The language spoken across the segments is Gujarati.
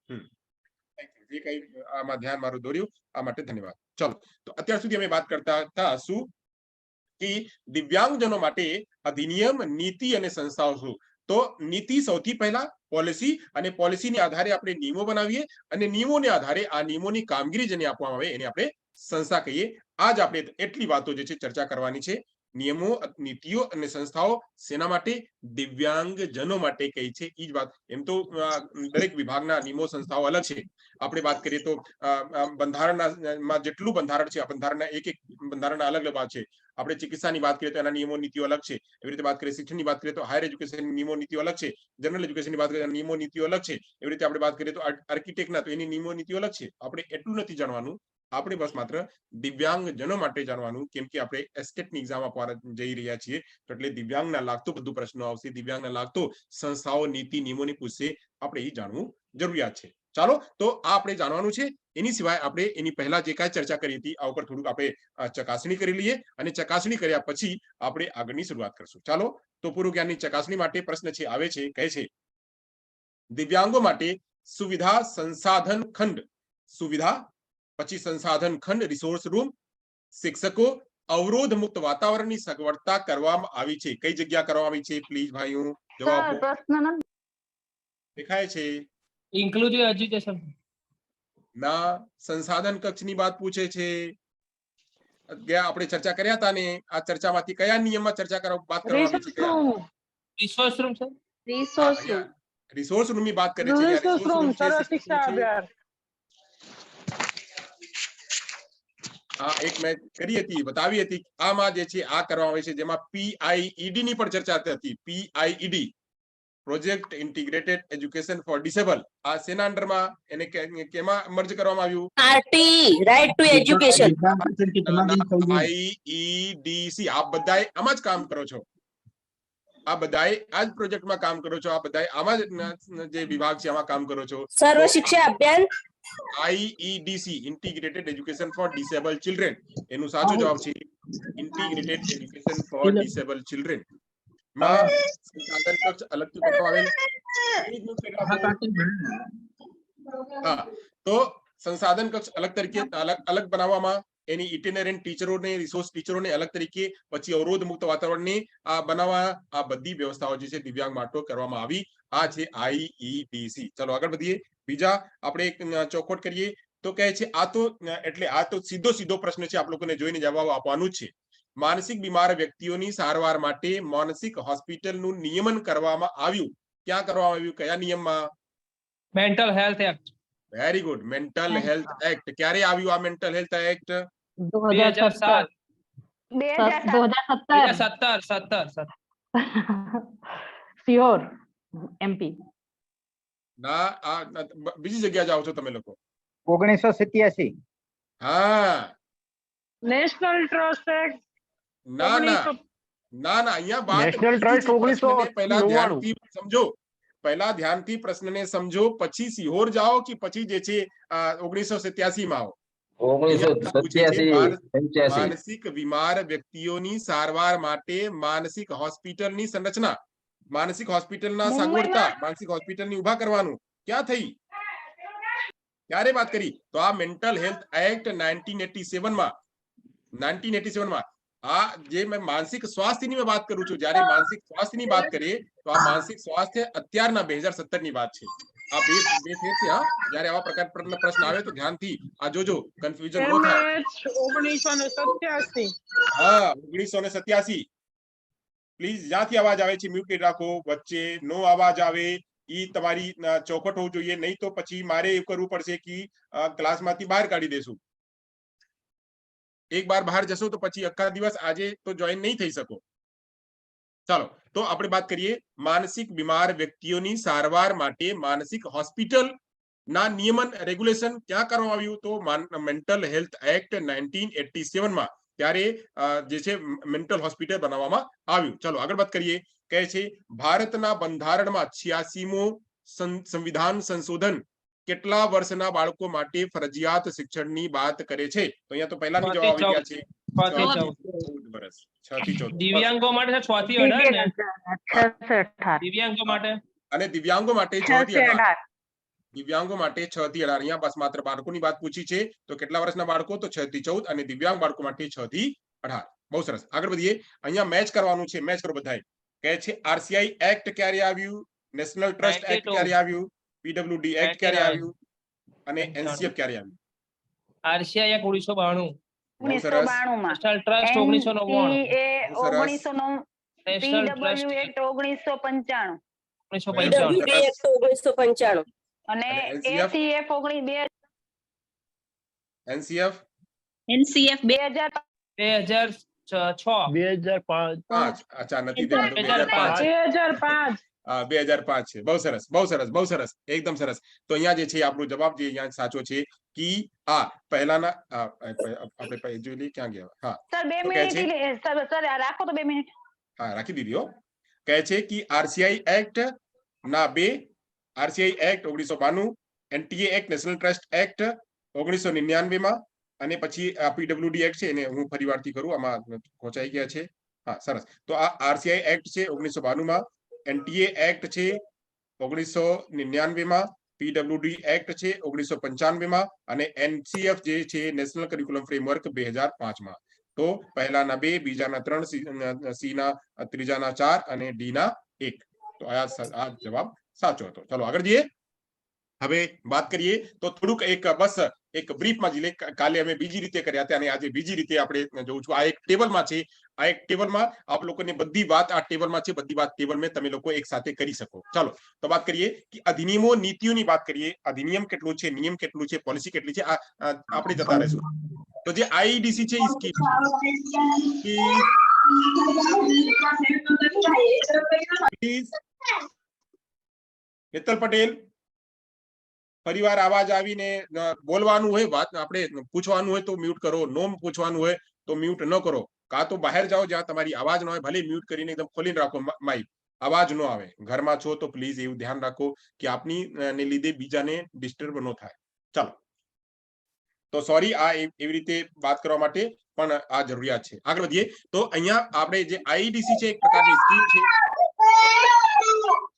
જે કઈ આમાં ધ્યાન મારું દોર્યું આ માટે ધન્યવાદ. ચલો, તો અત્યાર સુધી અમે વાત કરતા હતા શું કે દિવ્યાંગજનો માટે અધિનિયમ, નીતિ અને સંસ્થાઓ શું. તો નીતિ સૌથી પહેલા પોલિસી, અને પોલિસીને આધારે આપણે નિયમો બનાવીએ, અને નિયમોને આધારે આ નિયમોની કામગીરી જેને આપવામાં આવે એને આપણે સંસ્થા કહીએ. આજ આપણે એટલી વાતો જે છે ચર્ચા કરવાની છે. નિયમો, નીતિઓ અને સંસ્થાઓ શેના માટે? દિવ્યાંગજનો માટે કઈ છે એ જ વાત. એમ તો દરેક વિભાગના નિયમો, સંસ્થાઓ અલગ છે. આપણે વાત કરીએ તો બંધારણમાં જેટલું બંધારણ છે, આ બંધારણના એક બંધારણના અલગ અલગ ભાગ છે. આપણે ચિકિત્સાની વાત કરીએ તો એના નિયમો, નીતિઓ અલગ છે. એવી રીતે વાત કરીએ શિક્ષણની વાત કરીએ તો હાયર એજ્યુકેશન નિયમો, નીતિઓ અલગ છે. જનરલ એજ્યુકેશનની વાત કરીએ નિયમો, નીતિઓ અલગ છે. એવી રીતે આપણે વાત કરીએ તો આર્કિટેક્ટના તો એની નિયમો, નીતિઓ અલગ છે. આપણે એટલું નથી જાણવાનું, આપણે બસ માત્ર દિવ્યાંગજનો માટે જાણવાનું, કેમ કે આપણે એસ્ટેટની એક્ઝામ આપવા જઈ રહ્યા છીએ. એટલે દિવ્યાંગના લાગતો બધું પ્રશ્નો આવશે, દિવ્યાંગના લાગતો સંસ્થાઓ, નીતિ, નિયમોની પૂછશે. આપણે એ જાણવું જરૂરિયાત છે. ચાલો, તો આ આપણે જાણવાનું છે. એની સિવાય આપણે એની પહેલા જે કાંઈ ચર્ચા કરી હતી આ ઉપર થોડુંક આપણે ચકાસણી કરી લઈએ, અને ચકાસણી કર્યા પછી આપણે આગળની શરૂઆત કરશું. ચાલો, તો પૂર્વ જ્ઞાનની ચકાસણી માટે પ્રશ્ન છે આવે છે, કહે છે દિવ્યાંગો માટે સુવિધા સંસાધન ખંડ, સુવિધા પછી સંસાધન ખંડ, રિસોર્સ રૂમ, શિક્ષકો, અવરોધ મુક્ત વાતાવરણની સગવડતા કરવામાં આવી છે. કઈ જગ્યા કરવામાં આવી છે? પ્લીઝ ભાઈઓ જવાબ આપો. પ્રશ્ન દેખાય છે? ઇન્ક્લુઝિવ એજ્યુકેશન ના, સંસાધન કક્ષની વાત પૂછે છે. આપણે ચર્ચા કર્યા હતા ને, આ ચર્ચામાંથી કયા નિયમમાં ચર્ચા કરવા વાત કરવામાં આવી છે? રિસોર્સ રૂમ છે. રિસોર્સ રૂમ ની વાત કરે છે. રિસોર્સ રૂમ છે, શિક્ષા અભિયાન. હા, એક મેં કરી હતી, બતાવી હતી. આમાં જે છે આ કરવામાં આવે છે, જેમાં પીઆઈઈડી ની પણ ચર્ચા હતી. PIED, project integrated education for disable. આ શેના અંડરમાં એને કેમાં મર્જ કરવામાં આવ્યું? RT, right to education. IEDC. આપ બધાએ આમાં જ કામ કરો છો. આ બધાએ આ જ પ્રોજેક્ટમાં કામ કરો છો. આ બધાએ આમાં જે વિભાગ છે આમાં કામ કરો છો. Sarva Shiksha Abhiyan, IEDC, integrated education for disable children. એનું સાચો જવાબ છે integrated education for disable children. માં સંસાધન કક્ષ અલગથી બનાવેલ. હા, તો સંસાધન કક્ષ અલગ તરીકે અલગ બનાવવામાં, એની ઇટિનરન્ટ ટીચરોને, રિસોર્સ ટીચરોને અલગ તરીકે, પછી અવરોધ મુક્ત વાતાવરણને બનાવવા, આ બધી વ્યવસ્થાઓ જે છે દિવ્યાંગ માટે કરવામાં આવી. આ છે આઈઈડીસી. ચલો આગળ વધીએ. બીજા આપણે એક ચોખવટ કરીએ તો કહે છે આ તો એટલે આ તો સીધો પ્રશ્ન છે, આપ લોકોને જોઈને જવાબ આપવાનું જ છે. માનસિક બીમાર વ્યક્તિઓની સારવાર માટે માનસિક હોસ્પિટલનું નિયમન કરવામાં આવ્યું. ક્યાં કરવામાં આવ્યું? કયા નિયમમાં? Mental health act. Very good. Mental health act. ક્યારે આવ્યું આ મેન્ટલ હેલ્થ એક્ટ? 2007. 2017. સિયોર એમપી. ના, આ બીજી જગ્યા જાઓ છો તમે લોકો. 1987. હા, નેશનલ ટ્રસ્ટ એક્ટ. ના અહીંયા વાત નેશનલ ટ્રસ્ટ 1999. પહેલા ધ્યાનથી સમજો. પહેલા ધ્યાનથી પ્રશ્નને સમજો, પછી સિહોર જાઓ કે પછી જે છે 1987 માં આવો. 1987. માનસિક બીમાર વ્યક્તિઓની સારવાર માટે માનસિક હોસ્પિટલની સંરચના, માનસિક હોસ્પિટલના સગવડતા, માનસિક હોસ્પિટલની ઉભા કરવાનું ક્યાં થઈ, ક્યારે વાત કરી? તો આ મેન્ટલ હેલ્થ એક્ટ 1987 માં. આ જે મેં માનસિક સ્વાસ્થ્યની મેં વાત કરું છું, જ્યારે માનસિક સ્વાસ્થ્યની વાત કરીએ તો આ માનસિક સ્વાસ્થ્ય અત્યારના 2017 ની વાત છે. આ બે ફેર છે. હા, જ્યારે આવા પ્રકારના પ્રશ્ન આવે તો ધ્યાનથી આ જોજો, કન્ફ્યુઝન ન થાય. 1987. હા, 1987. પ્લીઝ જ્યાંથી અવાજ આવે છે મ્યુટેડ રાખો. વચ્ચે નો અવાજ આવે ઈ તમારી ચોખવટ હોવું જોઈએ, નહીં તો પછી મારે એવું કરવું પડશે કે ક્લાસમાંથી બહાર કાઢી દેશું. એક બાર બહાર જશો તો પછી આખા દિવસ આજે તો જોઈન નહીં થઈ શકો. ચાલો, તો આપણે વાત કરીએ માનસિક બીમાર વ્યક્તિઓની સારવાર માટે માનસિક હોસ્પિટલ ના નિયમન, રેગ્યુલેશન ક્યાં કરવામાં આવ્યું? તો મેન્ટલ હેલ્થ એક્ટ 1987 માં ત્યારે જે છે મેન્ટલ હોસ્પિટલ બનાવવામાં આવ્યું. ચાલો આગળ વાત કરીએ. કહે છે ભારતના બંધારણમાં 86મો સંવિધાન સંશોધન કેટલા વર્ષના બાળકો માટે ફરજિયાત શિક્ષણની વાત કરે છે? તો અહીંયા તો પહેલાની જવાબ આવી ગયા છે 14 વર્ષ. 6 થી 14. દિવ્યાંગો માટે 6 થી 18 ને? દિવ્યાંગો માટે અને દિવ્યાંગો માટે 6 થી 18. દિવ્યાંગો માટે 6 થી 18 અહીંયા બસ માત્ર બાળકોની વાત પૂછી છે તો કેટલા વર્ષના બાળકો તો 6 થી 14 અને દિવ્યાંગ બાળકો માટે 6 થી 18 બહુ સરસ આગળ વધીએ અહીંયા મેચ કરવાનું છે મેચ કરો બધાય કહે છે આરસીઆઈ એક્ટ ક્યારે આવ્યું નેશનલ ટ્રસ્ટ એક્ટ 92. ક્યારે આવ્યું પીડબ્લ્યુડી એક્ટ ક્યારે 99. આવ્યું અને એનસીએફ ક્યારે આવ્યું આરસીઆઈ એક્ટ 1992, બહુ સરસ 1992 માં national trust 1999, NCA national 1995 trust 1995, સરસ. PWD Act 1995 અને NCF? ACF 19 એનસીએફ NCF 2000 2006, 5 અચ્છા નથી 2005. 2005 2005 2005 છે બહુ સરસ બહુ સરસ બહુ સરસ એકદમ સરસ તો અહીંયા જે છે આપણો જવાબ જે અહીંયા સાચો છે કે આ પહેલાના આપણે જોઈ લઈએ ક્યાં ગયા હા સર 2 તો કહે છે- મિનિટ સર રાખો તો 2 મિનિટ હા રાખી દીધી હો કહે છે કે આરસીઆઈ એક્ટ ના બે આરસીઆઈ act 1992 NTA act national trust act 1999 માં અને પછી આ પીડબ્લ્યુડી એક્ટ છે એને હું ફરીવારથી કરું આમાં પહોંચાઈ ગયા છે હા સરસ તો આ આરસીઆઈ એક્ટ છે 1992 માં એનટીએ એક્ટ છે 1999 માં પીડબ્લ્યુડી એક્ટ છે 1995 માં અને એનસીએફ જે છે નેશનલ કરિક્યુલમ ફ્રેમવર્ક 2005 માં તો પહેલાના 2 બીજાના 3 સી ના ત્રીજાના 4 અને ડી ના 1 તો આ જવાબ સાચો હતો ચલો આગળ જઈએ હવે વાત કરીએ તો થોડુંક એક બ્રીફમાં જ લે કાલે અમે બીજી રીતે કર્યા હતા અને આજે બીજી રીતે આપણે જોઉં છું આ એક ટેબલમાં છે આ એક ટેબલમાં આપ લોકોને બધી વાત આ ટેબલમાં છે બધી વાત ટેબલમાં તમે લોકો એક સાથે કરી શકો ચાલો તો વાત કરીએ કે અધિનિયમો નીતિઓની વાત કરીએ અધિનિયમ કેટલું છે નિયમ કેટલું છે પોલિસી કેટલી છે આ આપણે જતા રહીશું તો જે આઈડીસી છે મિત્તલ પટેલ ફરીવાર અવાજ આવીને બોલવાનું હોય વાત આપણે પૂછવાનું હોય તો મ્યુટ કરો નો પૂછવાનું હોય તો મ્યુટ ન કરો કાં તો બહાર જાઓ જ્યાં તમારી અવાજ ન હોય ભલે મ્યુટ કરીને એકદમ ખોલીને રાખો માઇક અવાજ ન આવે ઘરમાં છો તો પ્લીઝ એવું ધ્યાન રાખો કે આપની ને લીધે બીજાને ડિસ્ટર્બ ન થાય ચાલો તો સોરી આ એવી રીતે વાત કરવા માટે પણ આ જરૂરિયાત છે આગળ વધીએ તો અહીંયા આપણે જે આઈડીસી છે એક પ્રકારની સ્કીમ છે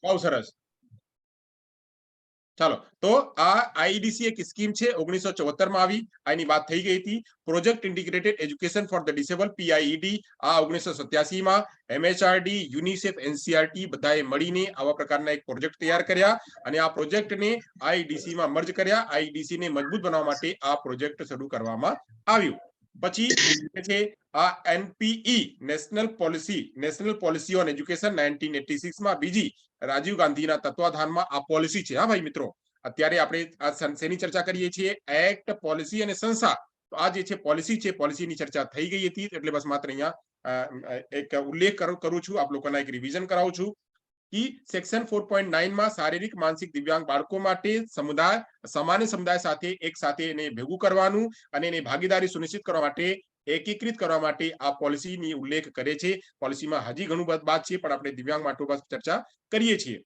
બહુ સરસ ચાલો તો આ આઈડીસી એક સ્કીમ છે 1974 માં આવી આની વાત થઈ ગઈ હતી project integrated education for the disable PIED આ 1987 માં એમએચઆરડી યુનિસેફ એનસીઆરટી બધાએ મળીને આવા પ્રકારના એક પ્રોજેક્ટ તૈયાર કર્યા અને આ પ્રોજેક્ટને આઈડીસી માં મર્જ કર્યા આઈડીસી ને મજબૂત બનાવવા માટે આ પ્રોજેક્ટ શરૂ કરવામાં આવ્યું પછી છે આ એનપીઈ નેશનલ પોલિસી ઓન એજ્યુકેશન 1986 માં બીજી રાજીવ ગાંધીના તત્વાધાનમાં આ પોલિસી છે હા ભાઈ મિત્રો અત્યારે આપણે આ શેની ચર્ચા કરીએ છીએ એક્ટ પોલિસી અને સંસ્થા તો આ જે છે પોલિસી છે પોલિસીની ચર્ચા થઈ ગઈ હતી એટલે બસ માત્ર અહીંયા એક ઉલ્લેખ કરું છું આપ લોકોના એક રિવિઝન કરાવું છું કે સેક્શન 4.9 માં શારીરિક માનસિક દિવ્યાંગ બાળકો માટે સામાન્ય સમુદાય સાથે એક સાથે એને ભેગું કરવાનું અને એની ભાગીદારી સુનિશ્ચિત કરવા માટે એકીકૃત કરવા માટે આ પોલિસીની ઉલ્લેખ કરે છે પોલિસીમાં હજી ઘણું બાદ છે પણ આપણે દિવ્યાંગ માટે બસ ચર્ચા કરીએ છીએ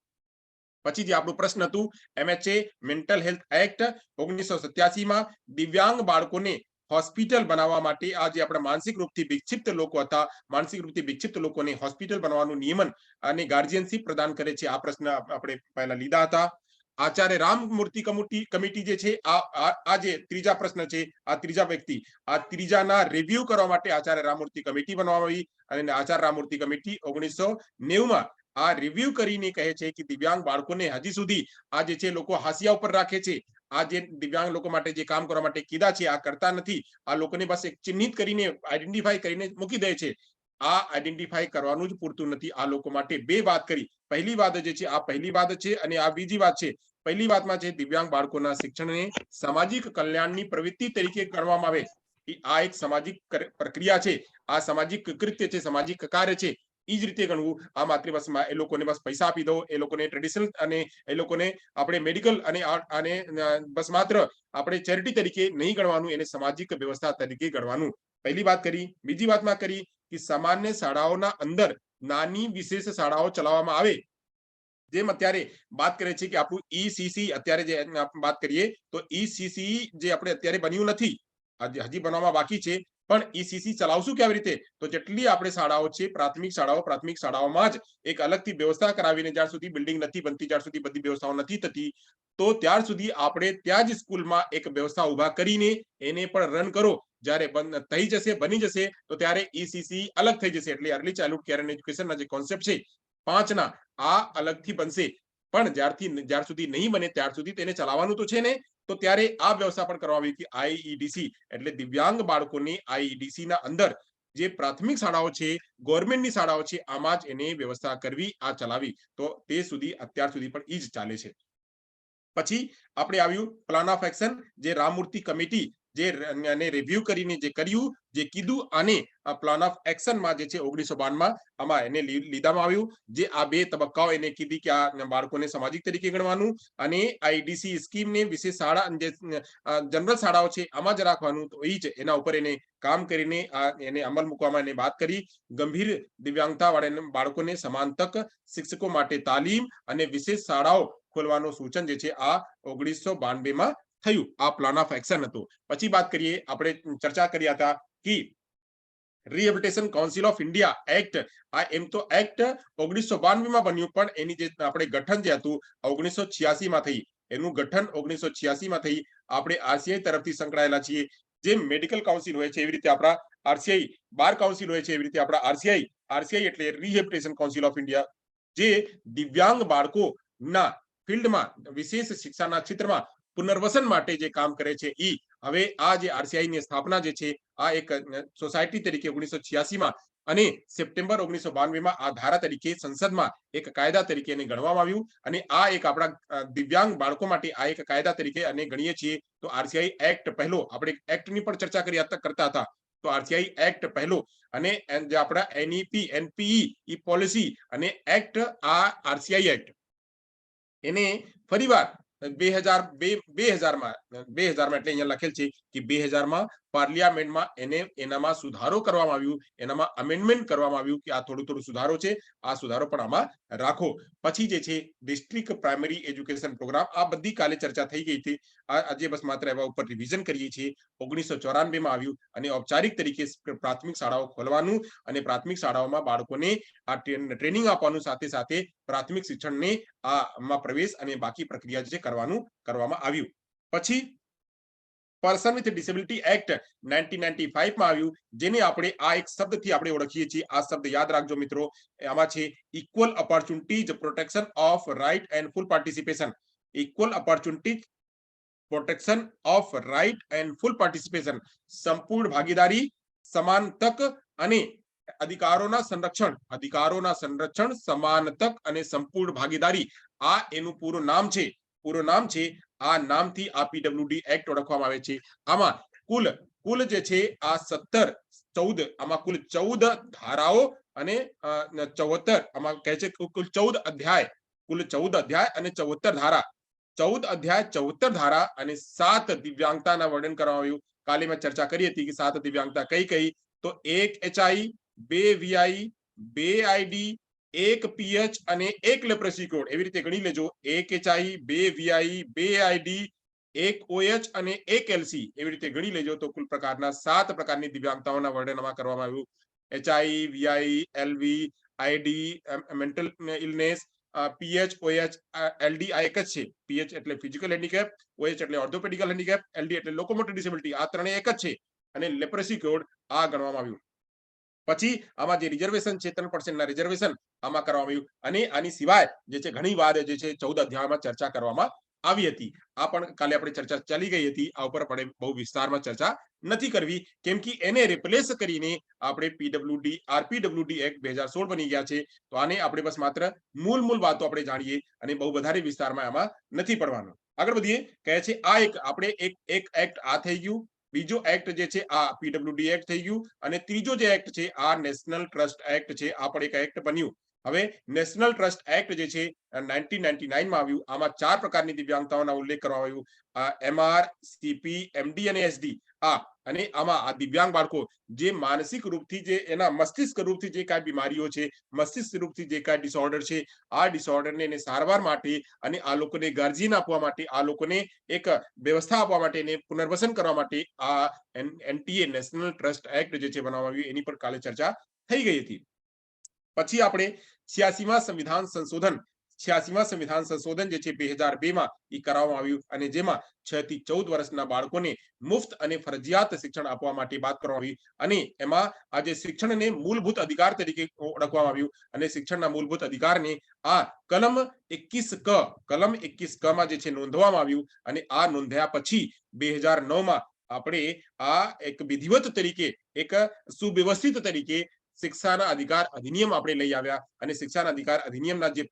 પછી જે આપણું પ્રશ્ન હતું એમએચએ મેન્ટલ હેલ્થ એક્ટ 1987 માં દિવ્યાંગ બાળકોને હોસ્પિટલ બનાવવા માટે આ જે આપણા માનસિક રૂપથી વિક્ષિપ્ત લોકો હતા માનસિક રૂપથી વિક્ષિપ્ત લોકોને હોસ્પિટલ બનાવવાનું નિયમન અને ગાર્જિયનશિપ પ્રદાન કરે છે આ પ્રશ્ન આપણે પહેલા લીધા હતા આચાર્ય રામમૂર્તિ કમિટી જે છે આ જે ત્રીજા પ્રશ્ન છે આ ત્રીજા વ્યક્તિ આ ત્રીજાના રિવ્યુ કરવા માટે આચાર્ય રામમૂર્તિ કમિટી બનાવવામાં આવી અને આચાર્ય રામમૂર્તિ કમિટી 1990 માં આ રિવ્યુ કરીને કહે છે કે દિવ્યાંગ બાળકોને હજી સુધી આ જે છે લોકો હાંસિયા ઉપર રાખે છે આ જે દિવ્યાંગ લોકો માટે જે કામ કરવા માટે કીધા છે આ કરતા નથી આ લોકોને બસ એક ચિહ્નિત કરીને આઈડેન્ટિફાઈ કરીને મૂકી દે છે આ આઈડેન્ટિફાઈ કરવાનું જ પૂરતું નથી આ લોકો માટે બે વાત કરી પહેલી વાત જે છે આ પહેલી વાત છે અને આ બીજી વાત છે પહેલી વાતમાં છે દિવ્યાંગ બાળકોના શિક્ષણને સામાજિક કલ્યાણની પ્રવૃત્તિ તરીકે કરવામાં આવે આ એક સામાજિક પ્રક્રિયા છે આ સામાજિક કૃત્ય છે સામાજિક કાર્ય છે એ જ રીતે ગણવું આ માતૃભાષામાં એ લોકોને બસ પૈસા આપી દો એ લોકોને ટ્રેડિશનલ અને એ લોકોને આપણે મેડિકલ અને બસ માત્ર આપણે ચેરિટી તરીકે નહીં ગણવાનું એને સામાજિક વ્યવસ્થા તરીકે ગણવાનું પહેલી વાત કરી બીજી વાતમાં કરી કે સામાન્ય શાળાઓના અંદર નાની વિશેષ શાળાઓ ચલાવવામાં આવે જેમ અત્યારે વાત કરે છે કે આપણું ઈસીસી અત્યારે જે વાત કરીએ તો ઈસીસી જે આપણે અત્યારે બન્યું નથી હજી બનવામાં બાકી છે પણ ઈસીસી ચલાવશું કેવી રીતે તો જેટલી આપણે શાળાઓ છે પ્રાથમિક શાળાઓમાં જ એક અલગથી વ્યવસ્થા કરાવીને જ્યાં સુધી બિલ્ડિંગ નથી બનતી જ્યાં સુધી બધી વ્યવસ્થાઓ નથી થતી તો ત્યાર સુધી આપણે ત્યાં જ સ્કૂલમાં એક વ્યવસ્થા ઉભા કરીને એને પણ રન કરો. જ્યારે થઈ જશે, બની જશે, તો ત્યારે ECC અલગ થઈ જશે. એટલે અર્લી ચાઇલ્ડહુડ કેર એન્ડ એજ્યુકેશનના જે કોન્સેપ્ટ છે 5 ના, આ અલગથી બનશે. પણ જ્યાર સુધી નહીં બને ત્યાર સુધી તેને ચલાવવાનું તો છે ને. તો ત્યારે આ વ્યવસ્થા પણ કરવામાં આવી કે IEDC એટલે દિવ્યાંગ બાળકોની IEDC ના અંદર જે પ્રાથમિક શાળાઓ છે, ગવર્મેન્ટની શાળાઓ છે, આમાં જ એને વ્યવસ્થા કરવી, આ ચલાવી. તો તે સુધી અત્યાર સુધી પણ ઈ જ ચાલે છે. પછી આપણે આવ્યું પ્લાન ઓફ એક્શન, જે રામમૂર્તિ કમિટી જે રિવ્યુ કરીને જે કર્યું, જે કીધું, અને પ્લાન ઓફ એક્શનમાં જે છે 1952 માં આમાં એને લીધામાં આવ્યું. જે આ 2 તબક્કાઓ એને કીધી કે આ બાળકોને સામાજિક તરીકે ગણવાનું અને IDC સ્કીમને વિશેષ શાળા જે જનરલ શાળાઓ છે આમાં જ રાખવાનું. તો એ જ એના ઉપર એને કામ કરીને એને અમલ મૂકવામાં એને વાત કરી. ગંભીર દિવ્યાંગતા વાળા બાળકોને સમાન તક, શિક્ષકો માટે તાલીમ અને વિશેષ શાળાઓ ખોલવાનું સૂચન જે છે આ 1992 માં થયું. આ પ્લાન ઓફ એક્શન હતું. પછી વાત કરીએ, આપણે ચર્ચા કર્યા હતા કે rehabilitation council of India act. આ એમ તો એક્ટ 1992 માં બન્યું, પણ એની જે આપણે ગઠન જે હતું 1986 માં થઈ. એનું ગઠન 1986 માં થઈ. આપણે RCI તરફથી સંકળાયેલા છીએ. જે મેડિકલ કાઉન્સિલ હોય છે એવી રીતે આપણા RCI, બાર કાઉન્સિલ હોય છે એવી રીતે આપણા RCI એટલે રિહેબિલિટેશન કાઉન્સિલ ઓફ ઇન્ડિયા, જે દિવ્યાંગ બાળકોના ફિલ્ડમાં વિશેષ શિક્ષાના ક્ષેત્રમાં પુનર્વસન માટે જે કામ કરે છે. ઈ હવે આ જે RCI ની સ્થાપના જે છે આ એક સોસાયટી તરીકે 1986 માં અને સપ્ટેમ્બર 1992 માં આ ધારા તરીકે સંસદમાં એક કાયદા તરીકે એને ગણવામાં આવ્યું. અને આ એક આપણા દિવ્યાંગ બાળકો માટે આ એક કાયદા તરીકે અને ગણીએ છીએ. તો RCI એક્ટ પહેલો, આપણે એક્ટની પણ ચર્ચા કરતા હતા. તો RCI એક્ટ પહેલો અને જે આપણા NEP NPE ઈ પોલિસી અને એક્ટ, આ RCI એક્ટ એને ફરીવાર 2000 માં એટલે અહીંયા લખેલ છે કે 2000 માં પાર્લિયામેન્ટમાં એનામાં સુધારો કરવામાં આવ્યું, એનામાં અમેન્ડમેન્ટ કરવામાં આવ્યું કે આ થોડું સુધારો છે, આ સુધારો પણ આમાં રાખો. પછી જે છે ડિસ્ટ્રિક્ટ પ્રાઇમરી એજ્યુકેશન પ્રોગ્રામ, આ બધી કાલે ચર્ચા થઈ ગઈ હતી. આજે બસ માત્ર એવા ઉપર રિવિઝન કરીએ છીએ. 1994 માં આવ્યું અને ઔપચારિક તરીકે પ્રાથમિક શાળાઓ ખોલવાનું અને પ્રાથમિક શાળાઓમાં બાળકોને આ ટ્રેનિંગ આપવાનું, સાથે સાથે પ્રાથમિક શિક્ષણને આમાં પ્રવેશ અને બાકી પ્રક્રિયા જે કરવામાં આવ્યું. પછી પર્સન વિથ ડિસેબિલિટી એક્ટ 1995 માં આવ્યું, જેને આપણે આ એક શબ્દથી આપણે ઓળખીએ છીએ. આ શબ્દ યાદ રાખજો મિત્રો. આમાં છે equal opportunities protection of right and full participation. Equal opportunities protection of right and full participation, સંપૂર્ણ ભાગીદારી, સમાન તક અને અધિકારોના સંરક્ષણ, સમાન તક અને સંપૂર્ણ ભાગીદારી. આ એનું પૂરું નામ છે. આ નામથી આ PWD એક્ટ ઓળખવામાં આવે છે. આમાં કુલ જે છે આ 14 આમાં કુલ 14 ધારાઓ અને 74 આમાં કહે છે કુલ 14 અધ્યાય અને 74 ધારા. 14 અધ્યાય, 74 ધારા અને 7 દિવ્યાંગતાના વર્ણન કરવામાં આવ્યું. કાલે મેં ચર્ચા કરી હતી કે 7 દિવ્યાંગતા કઈ. તો 1 HI, 2 VI, 2 ID, 1 PH અને 1 લેપ્રસી કોડ. એવી રીતે ગણી લેજો. 1 HI, 2 VI, 2 ID, 1 OH અને 1 LC. એવી રીતે ગણી લેજો. તો કુલ પ્રકારના 7 પ્રકારની દિવ્યાંગતાઓના વર્ણનમાં કરવામાં આવ્યું. HI, VI, LV, ID, mental illness, PH, OH, LD આ એક જ છે. PH એટલે ફિઝિકલ હેન્ડીકેપ, OH એટલે ઓર્થોપેડિકલ હેન્ડીકેપ, LD એટલે લોકોમોટર ડિસેબિલિટી. આ ત્રણેય એક જ છે. અને લેપ્રસી કોડ આ ગણવામાં આવ્યું. પછી આમાં જે રિઝર્વેશન છે 3% ના રિઝર્વેશન આમાં કરવામાં આવ્યું. અને આની સિવાય જે છે ઘણી વાર જે છે 14 અધ્યાયમાં ચર્ચા કરવામાં આવી હતી. આ પણ કાલે આપણે ચર્ચા ચાલી ગઈ હતી. આ ઉપર આપણે બહુ વિસ્તારમાં ચર્ચા નથી કરવી, કેમ કે એને રિપ્લેસ કરીને આપણે RPWD એક્ટ 2016 બની ગયા છે. તો આને આપણે બસ માત્ર મૂળ વાતો આપણે જાણીએ અને બહુ વધારે વિસ્તારમાં આમાં નથી પડવાનું. આગળ વધીએ. કહે છે આ એક આપણે એક એક્ટ આ થઈ ગયું. બીજો એક્ટ જે છે આ PWD એક્ટ થઈ ગયું. અને ત્રીજો જે એક્ટ છે આ નેશનલ ટ્રસ્ટ એક્ટ છે. આ પણ એક એક્ટ બન્યું. હવે નેશનલ ટ્રસ્ટ એક્ટ જે છે 1999 માં આવ્યું. આમાં 4 પ્રકારની દિવ્યાંગતાઓના ઉલ્લેખ કરવામાં આવ્યું. MR, CP, MD અને SD. અને આમાં આ દિવ્યાંગ બાળકો જે માનસિક રૂપથી, જે એના મસ્તિષ્ક રૂપથી જે કાંઈ બીમારીઓ છે, મસ્તિષ્ક રૂપથી જે કાંઈ ડિસઓર્ડર છે, આ ડિસઓર્ડરને એને સારવાર માટે અને આ લોકોને ગાર્જિયન આપવા માટે, આ લોકોને એક વ્યવસ્થા આપવા માટે, એને પુનર્વસન કરવા માટે આ NTA નેશનલ ટ્રસ્ટ એક્ટ જે છે બનાવવામાં આવ્યું. એની પર કાલે ચર્ચા થઈ ગઈ હતી. પછી આપણે 86માં સંવિધાન સંશોધન 86મા સંવિધાન સંશોધન જે છે 2002 માં ઈ કરાવવામાં આવ્યું અને જેમાં 6 થી 14 વર્ષના બાળકોને મુફ્ત અને ફરજિયાત શિક્ષણ આપવા માટે વાત કરવામાં આવી અને એમાં આ જે શિક્ષણને મૂળભૂત અધિકાર તરીકે ઓળખવામાં આવ્યું અને શિક્ષણના મૂળભૂત અધિકારને આ કલમ 21 ક માં જે છે નોંધવામાં આવ્યું અને આ નોંધ્યા પછી 2009 માં આપણે આ એક વિધિવત તરીકે એક સુવ્યવસ્થિત તરીકે શિક્ષાના અધિકાર અધિનિયમ આપણે લઈ આવ્યા અને શિક્ષાના અધિકાર અધિનિયમના જે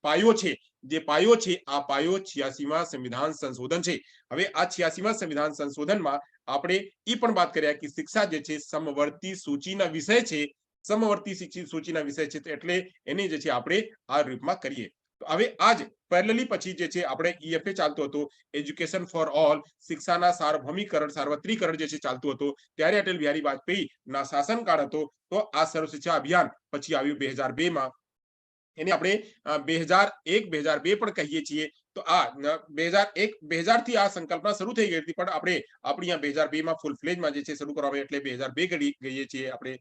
પાયો છે આ પાયો 86મા સંવિધાન સંશોધન છે. હવે આ 86મા સંવિધાન સંશોધનમાં આપણે ઈ પણ વાત કર્યા કે શિક્ષા જે છે સમવર્તી સૂચિના વિષય છે, સમવર્તી સૂચિના વિષય છે એટલે એને જે છે આપણે આ રૂપમાં કરીએ. તો હવે આજ પેરેલલી પછી જે છે આપણે ઈએફએ ચાલતો હતો, એજ્યુકેશન ફોર ઓલ, શિક્ષાના સાર્વભૌમિકરણ સાર્વત્રિકરણ જે છે ચાલતું હતું ત્યારે અટલ બિહારી વાજપેયી ના શાસનકાળ હતો. તો આ સર્વ શિક્ષા અભિયાન પછી આવ્યું 2002 માં, એને આપણે 2001-2002 પણ કહીએ છીએ. તો આ 2000 થી આ સંકલ્પના શરૂ થઈ ગઈ હતી પણ આપણે આપણી આ 2002 માં ફૂલ ફ્લેજમાં જે છે શરૂ કરવામાં એટલે 2002 ગઈએ છીએ આપણે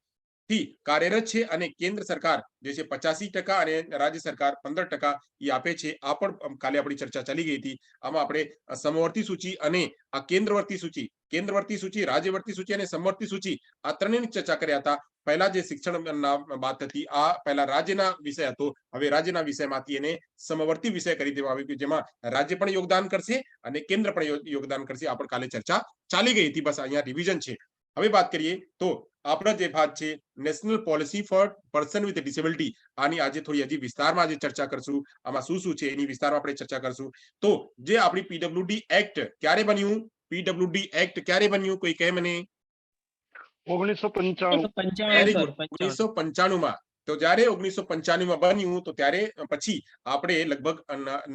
થી કાર્યરત છે અને કેન્દ્ર સરકાર જે છે 85% અને રાજ્ય સરકાર 15% ઈ આપે છે. આ પણ કાલે આપણી ચર્ચા ચાલી ગઈ હતી. આમાં આપણે સમવર્તી સૂચિ અને આ કેન્દ્રવર્તી સૂચિ, રાજ્યવર્તી સૂચિ અને સમવર્તી સૂચિ આ ત્રણેયની ચર્ચા કર્યા હતા. પહેલા જે શિક્ષણના વાત હતી આ પહેલા રાજ્યના વિષય હતો, હવે રાજ્યના વિષયમાંથી એને સમવર્તી વિષય કરી દેવામાં આવ્યું જેમાં રાજ્ય પણ યોગદાન કરશે અને કેન્દ્ર પણ યોગદાન કરશે. આ પણ કાલે ચર્ચા ચાલી ગઈ હતી. બસ અહીંયા રિવિઝન છે. હવે વાત કરીએ તો આપણા જે ભાગ છે national policy for person with disability, આની આજે થોડી હજી વિસ્તારમાં આજે ચર્ચા કરશું. આમાં શું છે એની વિસ્તારમાં આપણે ચર્ચા કરશું. તો જે આપણી પીડબ્લ્યુડી એક્ટ ક્યારે બન્યું, પીડબ્લ્યુડી એક્ટ ક્યારે બન્યું કોઈ કહે મને? 1995. વેરી ગુડ, 1995 માં. તો જ્યારે 1995 માં બન્યું તો ત્યારે પછી આપણે લગભગ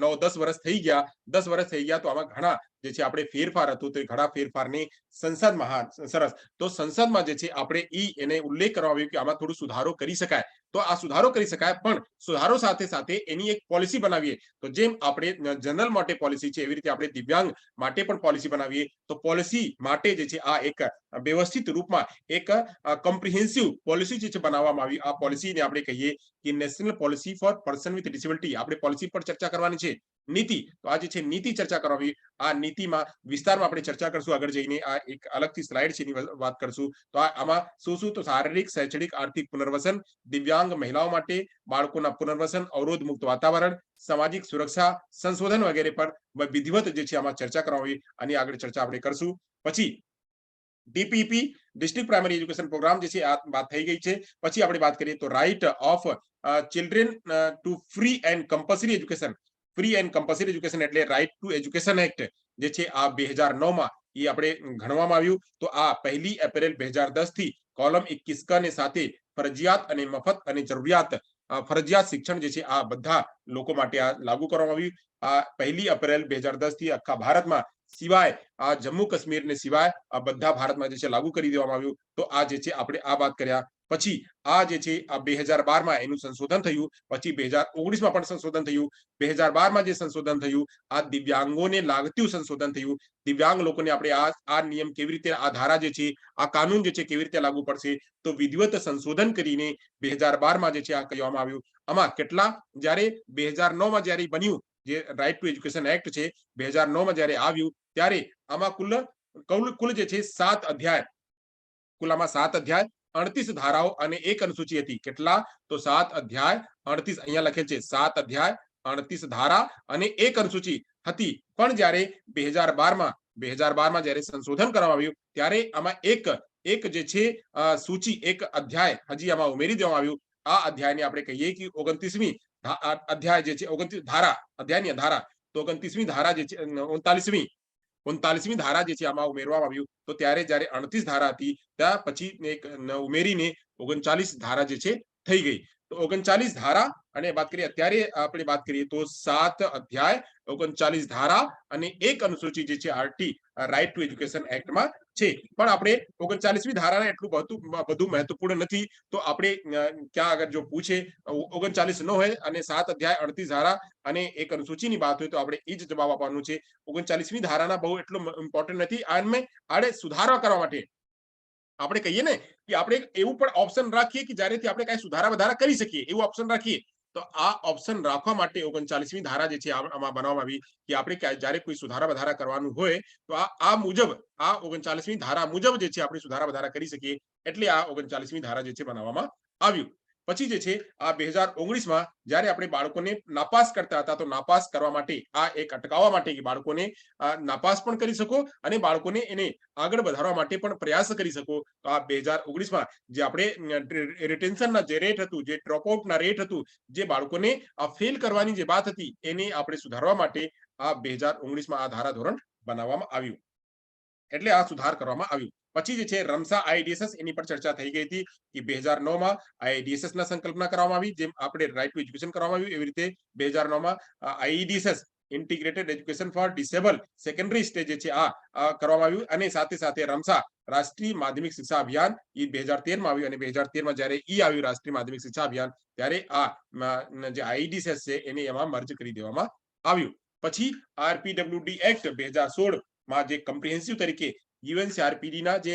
9-10 વર્ષ થઈ ગયા. 10 વર્ષ થઈ ગયા તો આમાં ઘણા જે છે આપણે ફેરફાર હતું તો ઘણા ફેરફારને સંસદમાં સરસ તો સંસદમાં જે છે આપણે એને ઉલ્લેખ કરવામાં આવ્યો કે આમાં થોડું સુધારો કરી શકાય. તો આ સુધારો કરી શકાય પણ સુધારો સાથે સાથે એની એક પોલિસી બનાવીએ. તો જેમ આપણે જનરલ માટે પોલિસી છે એવી રીતે આપણે દિવ્યાંગ માટે પણ પોલિસી બનાવીએ. તો પોલિસી માટે જે છે આ એક વ્યવસ્થિત રૂપમાં એક કોમ્પ્રિહેન્સિવ પોલિસી જે છે બનાવવામાં આવી. આ પોલિસીને આપણે કહીએ કે national policy for person with disability. આપણે પોલિસી પર ચર્ચા કરવાની છે. નીતિ, તો આ જે છે નીતિ ચર્ચા કરવી. આ નીતિમાં વિસ્તારમાં આપણે ચર્ચા કરશું. આગળ જઈને આ એક અલગથી સ્લાઇડ છે એની વાત કરશું. તો આમાં શું તો શારીરિક, શૈક્ષણિક, આર્થિક પુનર્વસન, દિવ્યાંગ મહિલાઓ માટે, બાળકોના પુનર્વસન, અવરોધ મુક્ત વાતાવરણ, સામાજિક સુરક્ષા, સંશોધન વગેરે પર વિધિવત જે છે આમાં ચર્ચા કરવી. આની આગળ ચર્ચા આપણે કરશું. પછી DPP district primary education program જે છે આ વાત થઈ ગઈ છે. પછી આપણે વાત કરીએ તો right of children to free and compulsory education. Free and compulsory education એટલે રાઇટ ટુ એજ્યુકેશન એક્ટ જે છે આ 2009 માં એ આપણે ગણવામાં આવ્યું. તો આ 1 એપ્રિલ 2010 થી કોલમ 21 ક ને સાથે ફરજિયાત અને મફત અને ફરજિયાત શિક્ષણ જે છે આ બધા લોકો માટે આ લાગુ કરવામાં આવ્યું. આ 1 એપ્રિલ 2010 થી આખા ભારતમાં સિવાય આ જમ્મુ કાશ્મીર ને સિવાય આ બધા ભારતમાં જે છે લાગુ કરી દેવામાં આવ્યું. તો આ જે છે આપણે આ વાત કર્યા. પછી આ જે છે આ 2012 માં એનું સંશોધન થયું. પછી 2019 માં પણ સંશોધન થયું. 2012 માં જે સંશોધન થયું આ દિવ્યાંગોને લાગતું સંશોધન થયું. દિવ્યાંગ લોકોને આપણે આ નિયમ કેવી રીતે, આ ધારા જે છે આ કાનૂન જે છે કેવી રીતે લાગુ પડશે તો વિધિવત સંશોધન કરીને 2012 માં જે છે આ કહેવામાં આવ્યું. આમાં કેટલા, જ્યારે 2009 માં જ્યારે બન્યું જે રાઇટ ટુ એજ્યુકેશન એક્ટ છે 2009 માં જ્યારે આવ્યું ત્યારે આમાં કુલ જે છે 7 અધ્યાય, કુલ આમાં 7 અધ્યાય 38 ધારાઓ અને એક અનુસૂચિ હતી. કેટલા? તો 7 અધ્યાય 38 અહીંયા લખેલ છે. 7 અધ્યાય 38 ધારા અને એક અનુસૂચિ હતી. પણ જ્યારે 2012 માં જ્યારે સંશોધન કરવામાં આવ્યું ત્યારે આમાં એક જે છે સૂચિ, એક અધ્યાય હજી આમાં ઉમેરી દેવામાં આવ્યું. આ અધ્યાયને આપણે કહીએ કે 29મી અધ્યાય જે છે 29 ધારા, અધ્યાયની ધારા, તો 29મી ધારા જે છે 39મી ધારા જે છે આમાં ઉમેરવામાં આવ્યું. તો ત્યારે જ્યારે 38 ધારા હતી ત્યાં પછી ઉમેરીને 39 ધારા જે છે થઈ ગઈ. તો 39 ધારા અને વાત કરીએ અત્યારે આપણે વાત કરીએ તો 7 અધ્યાય 39 ધારા અને એક અનુસૂચિ જે છે આરટી રાઇટ ટુ એજ્યુકેશન એક્ટમાં છે. પણ આપણે 39મી ધારાને એટલું બધું મહત્વપૂર્ણ નથી. તો આપણે ક્યાં આગળ જો પૂછે 39 ન હોય અને 7 અધ્યાય 38 ધારા અને એક અનુસૂચિની વાત હોય તો આપણે એ જ જવાબ આપવાનું છે. 39મી ધારાના બહુ એટલું ઇમ્પોર્ટન્ટ નથી. આને સુધારા કરવા માટે આપણે કહીએ ને કે આપણે એવું પણ ઓપ્શન રાખીએ કે જ્યારેથી આપણે કઈ સુધારા વધારા કરી શકીએ એવું ઓપ્શન રાખીએ. તો આ ઓપ્શન રાખવા માટે 39મી ધારા જે છે આમાં બનાવવામાં આવી કે આપણે જ્યારે કોઈ સુધારા વધારા કરવાનું હોય તો આ મુજબ આ 39મી ધારા મુજબ જે છે આપણે સુધારા વધારા કરી શકીએ, એટલે આ 39મી ધારા જે છે બનાવવામાં આવ્યું. પછી જે છે આ 2019માં જ્યારે આપણે બાળકોને નાપાસ કરતા હતા તો નાપાસ કરવા માટે આ એક અટકાવવા માટે કે બાળકોને નાપાસ પણ કરી શકો અને બાળકોને એને આગળ વધારવા માટે પણ પ્રયાસ કરી શકો. તો આ 2019માં જે આપણે રિટેન્શનના જે રેટ હતું, જે ડ્રોપઆઉટના રેટ હતું, જે બાળકોને આ ફેલ કરવાની જે વાત હતી એને આપણે સુધારવા માટે આ 2019માં આ ધારા ધોરણ બનાવવામાં આવ્યું, એટલે આ સુધાર કરવામાં આવ્યું. પછી જે છે રમસા આઈડીએસએસ એની પર ચર્ચા થઈ ગઈ હતી કે 2009માં આઈડીએસએસ ના સંકલ્પના કરવામાં આવી, જેમ આપણે રાઈટ ટુ એજ્યુકેશન કરવામાં આવ્યું એવી રીતે 2009માં IEDSS integrated education for disable secondary stage જે છે આ કરવામાં આવ્યું. અને સાથે સાથે રમસા રાષ્ટ્રીય માધ્યમિક શિક્ષા અભિયાન એ 2013માં આવ્યું અને 2013માં જ્યારે આવ્યું રાષ્ટ્રીય માધ્યમિક શિક્ષા અભિયાન ત્યારે આ જે આઈડીએસએસ છે એને એમાં મર્જ કરી દેવામાં આવ્યું. પછી આરપીડબ્લ્યુડી એક્ટ 2016માં જે કમ્પ્રિહેન્સિવ તરીકે યુએનસીઆરપીડી ના જે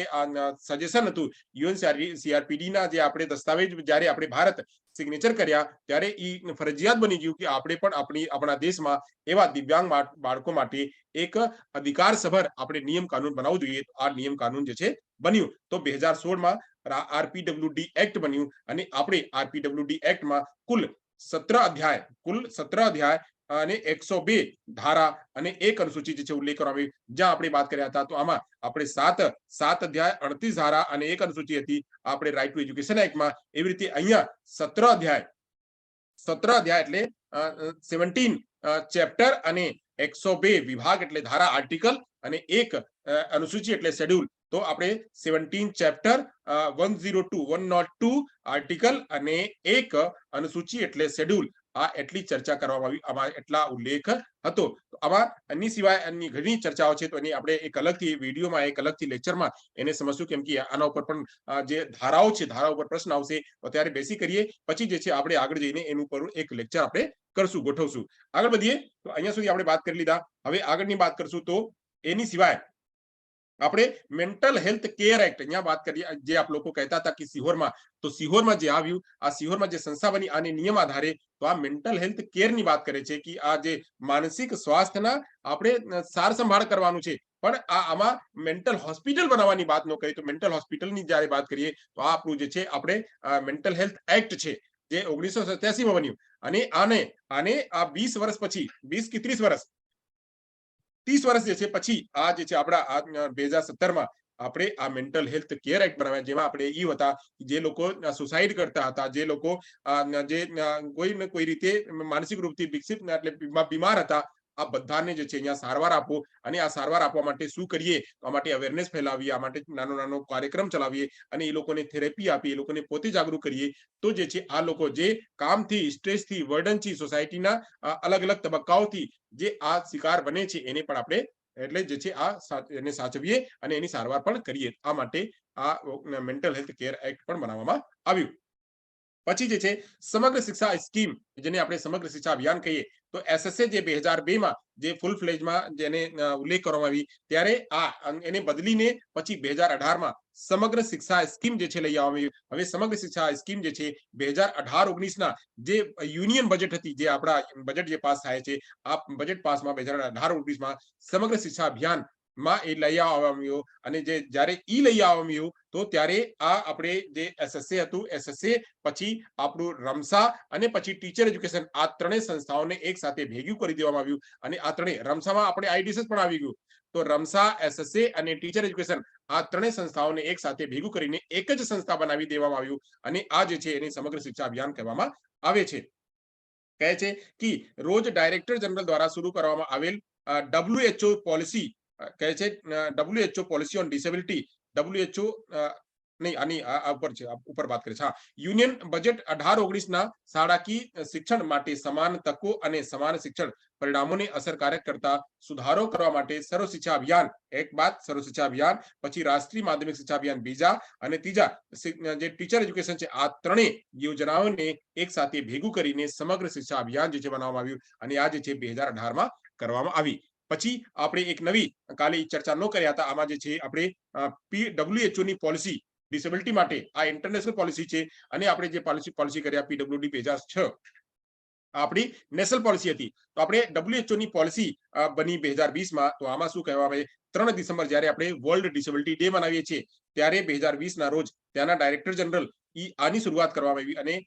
સજેશન હતું, યુએનસીઆરપીડી ના જે આપણે દસ્તાવેજ જ્યારે આપણે ભારત સિગ્નેચર કર્યા ત્યારે એ ફરજિયાત બની ગયું કે આપણે પણ આપણા દેશમાં એવા દિવ્યાંગ બાળકો માટે એક અધિકારસભર આપણે નિયમ કાનૂન બનાવવું જોઈએ. આ નિયમ કાનૂન જે છે બન્યું. તો 2016માં આરપીડબ્લ્યુડી એક્ટ બન્યું અને આપણે આરપીડબ્લ્યુડી એક્ટમાં કુલ 17 અધ્યાય અને 102 ધારા અને 1 અનુસૂચિ જે છે ઉલ્લેખ કરવામાં આવ્યો. જ્યાં આપણે વાત કર્યા હતા તો આમાં આપણે 7 અધ્યાય 38 ધારા અને 1 અનુસૂચિ હતી આપણે રાઈટ ટુ એજ્યુકેશન એક્ટમાં. એવી રીતે અહીંયા 17 અધ્યાય એટલે 17 ચેપ્ટર અને 102 વિભાગ એટલે ધારા આર્ટિકલ અને 1 અનુસૂચિ એટલે શેડ્યુલ. તો આપણે 17 ચેપ્ટર 102 આર્ટિકલ અને 1 અનુસૂચિ એટલે શેડ્યુલ આ એટલી ચર્ચા કરવામાં આવી, આમાં એટલા ઉલ્લેખ હતો. આમાં એની સિવાય અન્ય ઘણી ચર્ચાઓ છે તો એની આપણે એક અલગથી વિડીયોમાં એક અલગથી લેક્ચરમાં એને સમજશું, કેમ કે આના ઉપર પણ જે ધારાઓ છે ધારા ઉપર પ્રશ્ન આવશે તો ત્યારે બેસી કરીએ પછી જે છે આપણે આગળ જઈને એનું ઉપર એક લેક્ચર આપણે કરશું, ગોઠવશું. આગળ વધીએ તો અહીંયા સુધી આપણે વાત કરી લીધા. હવે આગળની વાત કરશું તો એની સિવાય આપણે મેન્ટલ હેલ્થ કેર એક્ટ અહીંયા વાત કરીએ. જે આપ લોકો કહેતા હતા કે સિહોરમાં જે આવ્યું, આ સિહોરમાં જે સંસ્થા બની આને નિયમ આધારે તો આ મેન્ટલ હેલ્થ કેર ની વાત કરે છે કે આ જે માનસિક સ્વાસ્થ્યના આપણે સાર સંભાળ કરવાનું છે, પણ આમાં મેન્ટલ હોસ્પિટલ બનાવવાની વાત ન કરીએ તો મેન્ટલ હોસ્પિટલની જ્યારે વાત કરીએ તો આ આપણું જે છે આપણે મેન્ટલ હેલ્થ એક્ટ છે જે 1987માં બન્યું અને આને આ 20 વર્ષ પછી 20 કે 30 વર્ષ જે છે પછી આ જે છે આપણા 2017માં આપણે આ મેન્ટલ હેલ્થ કેર એક્ટ બનાવ્યા, જેમાં આપણે એ હતા જે લોકો સુસાઇડ કરતા હતા, જે લોકો જે કોઈ રીતે માનસિક રૂપથી વિકસિત એટલે બીમાર હતા, આ બધાને જે છે અહીંયા સારવાર આપો અને આ સારવાર આપવા માટે શું કરીએ તો આ માટે અવેરનેસ ફેલાવીએ, આ માટે નાનો કાર્યક્રમ ચલાવીએ અને એ લોકોને થેરેપી આપીએ, એ લોકોને પોતે જાગૃત કરીએ. તો જે છે આ લોકો જે કામથી, સ્ટ્રેસથી, વર્ડનથી, સોસાયટીના અલગ અલગ તબક્કાઓથી જે આ શિકાર બને છે એને પણ આપણે એટલે જે છે એને સાચવીએ અને એની સારવાર પણ કરીએ. આ માટે આ મેન્ટલ હેલ્થ કેર એક્ટ પણ બનાવવામાં આવ્યું. પછી જે છે સમગ્ર શિક્ષા સ્કીમ જેને આપણે સમગ્ર શિક્ષા અભિયાન કહીએ તો એસએસએ જે 2002માં જે ફૂલ ફ્લેજમાં જેને ઉલ્લેખ કરવામાં આવી ત્યારે એને બદલીને પછી 2018માં સમગ્ર શિક્ષા સ્કીમ જે છે લઈ આવવામાં આવી. હવે સમગ્ર શિક્ષા સ્કીમ જે છે 2018-19ના જે યુનિયન બજેટ હતી, જે આપણા બજેટ જે પાસ થાય છે આ બજેટ પાસમાં 2018-19માં સમગ્ર શિક્ષા અભિયાન માં એ લઈ આવવામાં આવ્યું અને જ્યારે લઈ આવવામાં આવ્યું તો ત્યારે આ આપણે જે એસએસએ હતું, એસએસએ પછી આપણું રમસા અને પછી ટીચર એજ્યુકેશન આ ત્રણેય સંસ્થાઓને એક સાથે ભેગું કરી દેવામાં આવ્યું અને આ ત્રણેય રમસામાં આપણે આઈડીએસએસ પણ આવી ગયું. તો રમસા, એસએસએ અને ટીચર એજ્યુકેશન આ ત્રણેય સંસ્થાઓને એક સાથે ભેગું કરીને એક જ સંસ્થા બનાવી દેવામાં આવ્યું અને આ જે છે એને સમગ્ર શિક્ષા અભિયાન કહેવામાં આવે છે. કહે છે કે રોજ ડાયરેક્ટર જનરલ દ્વારા શરૂ કરવામાં આવેલ WHO પોલિસી કહે છે WHO policy on disability, WHO નહીં આની ઉપર વાત કરે છે. યુનિયન બજેટ 18-19ના શાળાકીય શિક્ષણ માટે સમાન તકો અને સમાન શિક્ષણ પરિણામોને અસરકારક કરતા સુધારો કરવા માટે સર્વ શિક્ષા અભિયાન એક બાદ સર્વ શિક્ષા અભિયાન, પછી રાષ્ટ્રીય માધ્યમિક શિક્ષા અભિયાન બીજા અને ત્રીજા જે ટીચર એજ્યુકેશન છે આ ત્રણેય યોજનાઓને એક સાથે ભેગું કરીને સમગ્ર શિક્ષા અભિયાન જે છે બનાવવામાં આવ્યું અને આ જે છે 2018માં કરવામાં આવી. પછી આપણે એક નવી કાલે ચર્ચા ન કર્યા હતા આમાં જે છે આપણે WHO ની પોલિસી ડિસેબિલિટી માટે આ ઇન્ટરનેશનલ પોલિસી છે અને આપણે જે પોલિસી કર્યા PWD 2006 આપણી નેશનલ પોલિસી હતી. તો આપણે WHO ની પોલિસી બની 2020 માં. તો આમાં શું કહેવામાં આવે, 3 ડિસેમ્બર જ્યારે આપણે વર્લ્ડ ડિસેબિલિટી ડે મનાવીએ છીએ ત્યારે 2020 ના રોજ ત્યાંના ડાયરેક્ટર જનરલ આની શરૂઆત કરવામાં આવી અને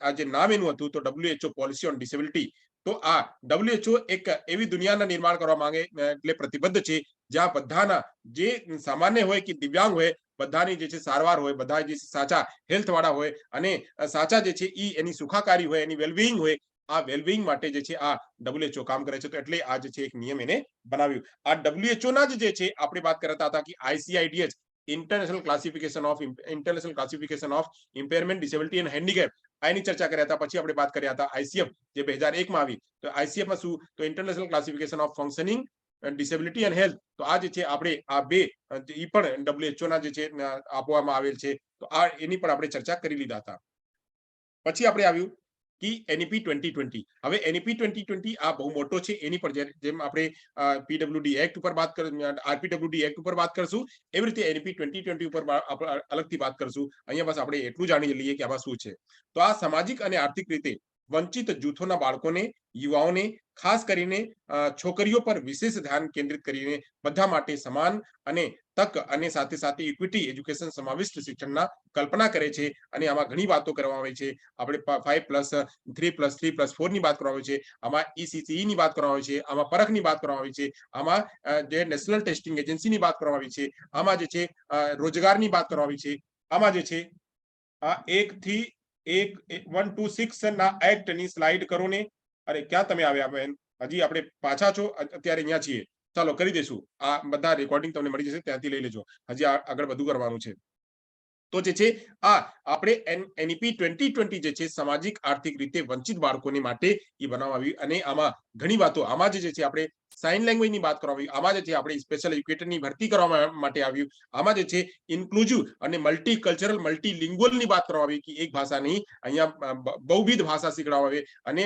આ જે નામ એનું હતું તો WHO પોલિસી ઓન ડિસેબિલિટી. તો આ WHO એક એવી દુનિયાના નિર્માણ કરવા માંગે એટલે પ્રતિબદ્ધ છે જ્યાં બધાના જે સામાન્ય હોય કે દિવ્યાંગ હોય બધાની જે છે સારવાર હોય, બધા જે સાચા હેલ્થ વાળા હોય અને સાચા જે છે એની સુખાકારી હોય, એની વેલબિંગ હોય, આ વેલબિંગ માટે જે છે આ WHO કામ કરે છે. તો એટલે આ જે છે એક નિયમ એને બનાવ્યું. આ WHO ના જે છે આપણે વાત કરતા હતા કે ICIDH international classification of ઇમ્પેરમેન્ટ, disability and handicap, આની ચર્ચા કર્યા હતા. પછી આપણે વાત કર્યા હતા ICF જે 2001 માં આવી. તો ICF માં શું, તો international classification of functioning disability and health. તો આ જે છે આપણે આ બે ઈ પણ WHO ના જે છે આપવામાં આવેલ છે. તો આ એની પણ આપણે ચર્ચા કરી લીધા હતા. પછી આપણે આવ્યું કે NEP 2020. હવે NEP 2020 આ બહુ મોટો છે. એની પર જેમ આપણે PWD એક્ટ ઉપર વાત RPWD એક્ટ ઉપર વાત કરશું એવી રીતે NEP 2020 ઉપર અલગથી વાત કરશું. અહીંયા બસ આપણે એટલું જાણી લઈએ કે આમાં શું છે. તો આ સામાજિક અને આર્થિક રીતે વંચિત જૂથોના બાળકોને, યુવાઓને, ખાસ કરીને છોકરીઓ પર વિશેષ ધ્યાન કેન્દ્રિત કરીને બધા માટે સમાન અને તક અને સાથે સાથે ઇક્વિટી એજ્યુકેશન સમાવિષ્ટ શિક્ષણના કલ્પના કરે છે. અને આમાં ઘણી વાતો કરવામાં આવે છે. આપણે 5+3+3+4 ની વાત કરવામાં આવે છે. આમાં ECCE ની વાત કરવામાં આવે છે. આમાં પરખની વાત કરવામાં આવી છે. આમાં જે નેશનલ ટેસ્ટિંગ એજન્સીની વાત કરવામાં આવી છે. આમાં જે છે રોજગારની વાત કરવામાં આવી છે. આમાં જે છે આ 1 થી 126 ના એક્ટ ની સ્લાઇડ કરો ને. અરે ક્યાં તમે આવ્યા બેન? હજી આપણે પાછા છો? અત્યારે અહીંયા છીએ. ચાલો કરી દેશું. આ બધા રેકોર્ડિંગ તમને મળી જશે, ત્યાંથી લઈ લેજો. હજી આગળ બધું કરવાનું છે. તો જે છે આ આપણે NEP 2020 જે છે સામાજિક આર્થિક રીતે વંચિત બાળકોને માટે એ બનાવવામાં આવ્યું. અને આમાં ઘણી વાતો, આમાં જે છે આપણે સાઇન લેંગ્વેજ ની વાત કરવામાં આવી. આમાં જે છે આપણે સ્પેશિયલ એજ્યુકેટર ની ભરતી કરવા માટે આવ્યું. આમાં જે છે ઇન્ક્લુઝિવ અને મલ્ટીકલ્ચરલ મલ્ટીલિંગ્વલ ની વાત કરવામાં આવી કે એક ભાષા નહીં, અહીંયા બહુવિધ ભાષા શીખવાડવામાં આવે અને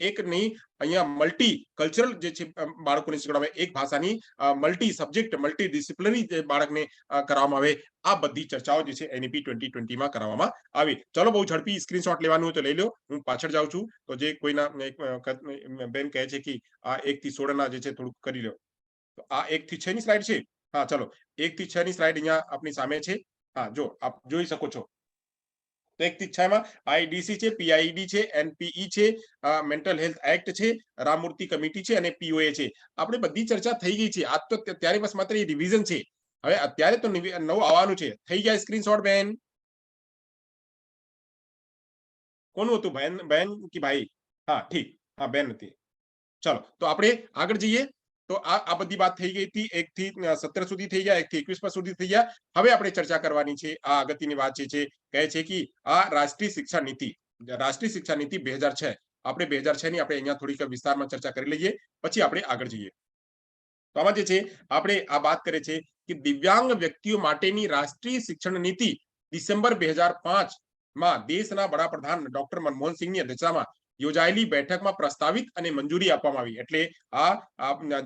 એક નહીં અહીંયા મલ્ટી કલ્ચરલ જે છે બાળકોને શીખવાડવામાં આવે. એક ભાષાની મલ્ટી સબ્જેક્ટ મલ્ટી ડિસિપ્લિનરી બાળકને કરાવવામાં આવે. આ બધી ચર્ચાઓ જે છે NEP 2020 માં કરવામાં આવી. ચલો બહુ ઝડપી સ્ક્રીનશોટ લેવાનું હોય તો લઈ લો. હું પાછળ જાઉં છું. તો જે કોઈના બેન કહે છે કે આ 1 થી 16 ના જે છે થોડુંક કરી લો. તો આ 1 થી 6 ની સ્લાઇડ છે. હા ચલો 1 થી 6 ની સ્લાઇડ અહીંયા આપની સામે છે. હા જો આપ જોઈ શકો છો. તો 1 થી 6 માં IDC છે, PID છે, NPE છે, મેન્ટલ હેલ્થ એક્ટ છે, રામમૂર્તિ કમિટી છે અને POA છે. આપણે બધી ચર્ચા થઈ ગઈ છે. આજ તો ત્યારે બસ માત્ર એ રિવિઝન છે. હવે અત્યારે તો નવું આવવાનું છે. થઈ ગયા સ્ક્રીનશોટ બેન? કોનું હતું? બેન કે ભાઈ? હા ઠીક, હા બેન હતી. ચલો તો આપણે આગળ જઈએ. તો આ બધી વાત થઈ ગઈ હતી. 1 થી 17 સુધી થઈ ગયા, 1 થી 21 સુધી થઈ ગયા. હવે આપણે ચર્ચા કરવાની છે આ અગત્યની વાત છે કહે છે કે આ રાષ્ટ્રીય શિક્ષા નીતિ 2006. આપણે 2006 ની આપણે અહીંયા થોડીક વિસ્તારમાં ચર્ચા કરી લઈએ, પછી આપણે આગળ જઈએ. તો આમાં જે છે આપણે આ વાત કરે છે કે દિવ્યાંગ વ્યક્તિઓ માટેની રાષ્ટ્રીય શિક્ષણ નીતિ ડિસેમ્બર 2005 માં દેશના વડાપ્રધાન ડોક્ટર મનમોહન સિંહની અધ્યક્ષતામાં યોજાયેલી બેઠકમાં પ્રસ્તાવિત અને મંજૂરી આપવામાં આવી. એટલે આ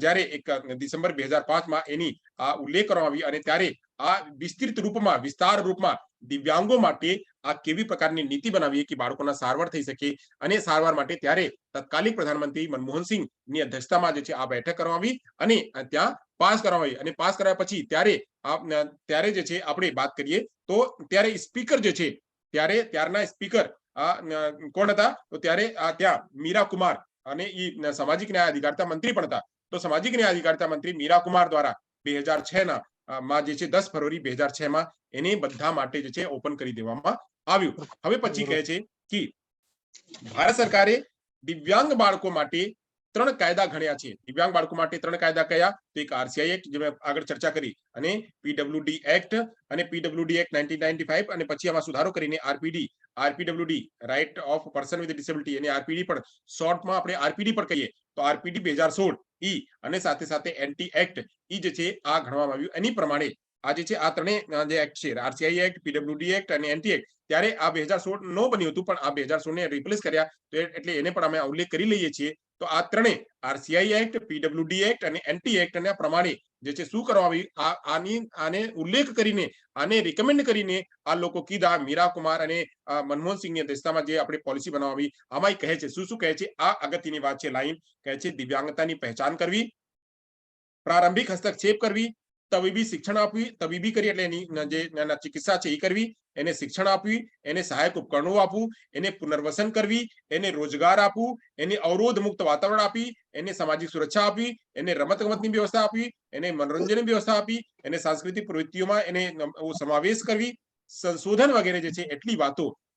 જ્યારે ડિસેમ્બર 2005 માં એની આ ઉલ્લેખ કરવામાં આવી અને ત્યારે આ વિસ્તૃત રૂપમાં, વિસ્તાર રૂપમાં દિવ્યાંગો માટે આ કેવી પ્રકારની નીતિ બનાવી કે બાળકોના સારવાર થઈ શકે. અને સારવાર માટે ત્યારે તત્કાલીન પ્રધાનમંત્રી મનમોહન સિંહ ની અધ્યક્ષતામાં જે છે આ બેઠક કરવામાં આવી અને ત્યાં પાસ કરવામાં આવી. અને પાસ કર્યા પછી ત્યારે જે છે આપણે વાત કરીએ તો ત્યારે સ્પીકર જે છે ત્યારના સ્પીકર કોણ હતા? તો ત્યારે ત્યાં મીરા કુમાર અને એ સામાજિક ન્યાય અધિકારિતા મંત્રી પણ હતા. તો સામાજિક ન્યાય અધિકારિતા મંત્રી મીરા કુમાર દ્વારા 2006 ના માં જે છે 10 ફરવરી 2006 માં એને બધા માટે જે છે ઓપન કરી દેવામાં આવ્યું. હવે પછી કહે છે કે ભારત સરકારે દિવ્યાંગ બાળકો માટે 3 કાયદા ઘડ્યા છે. દિવ્યાંગ બાળકો માટે 3 કાયદા કયા? તો એક RCI એક્ટ જે મેં આગળ ચર્ચા કરી, અને PWD એક્ટ અને PWD એક્ટ 1995, અને પછી આમાં સુધારો કરીને RPWD right of person with disability અને RPD પણ શોર્ટમાં આપણે RPD પણ કહીએ. તો RPD 2016 અને સાથે સાથે એન્ટી એક્ટ જે છે આ ઘડવામાં આવ્યું. એની પ્રમાણે આ જે છે આ ત્રણેય જે એક્ટ છે, RCI એક્ટ, PWD એક્ટ અને એન્ટી એક્ટ, ત્યારે આ 2016 નો બન્યું હતું પણ આ 2016 ને રિપ્લેસ કર્યા. તો એટલે એને પણ અમે ઉલ્લેખ કરી લઈએ છીએ. તો તો આ ત્રણેય આરસીઆઈ એક્ટ, પીડબ્લ્યુડી એક્ટ અને એનટી એક્ટ અને આ પ્રમાણે જે છે શું કરવામાં આવ્યું, આને ઉલ્લેખ કરીને, આને રિકમેન્ડ કરીને આ લોકો કીધા, મીરા કુમાર અને મનમોહનસિંહની અધ્યક્ષતામાં જે આપણે પોલિસી બનાવવી, આમાં કહે છે શું કહે છે, આ અગત્યની વાત છે લાઈન, કહે છે દિવ્યાંગતાની પહેચાન કરવી, પ્રારંભિક હસ્તક્ષેપ કરવી, તબીબી શિક્ષણ આપવી, તબીબી કરી એટલે એની જે ચિકિત્સા છે એ કરવી, એને શિક્ષણ આપવી, એને સહાયક ઉપકરણો આપવું, એને પુનર્વસન કરવી, એને રોજગાર આપવું, એને અવરોધ મુક્ત વાતાવરણ આપી, એને સામાજિક સુરક્ષા આપવી, એને રમતગમતની વ્યવસ્થા આપવી, એને મનોરંજનની વ્યવસ્થા આપી, એને સાંસ્કૃતિક પ્રવૃત્તિઓમાં એને સમાવેશ કરવી, સંશોધન વગેરે જે છે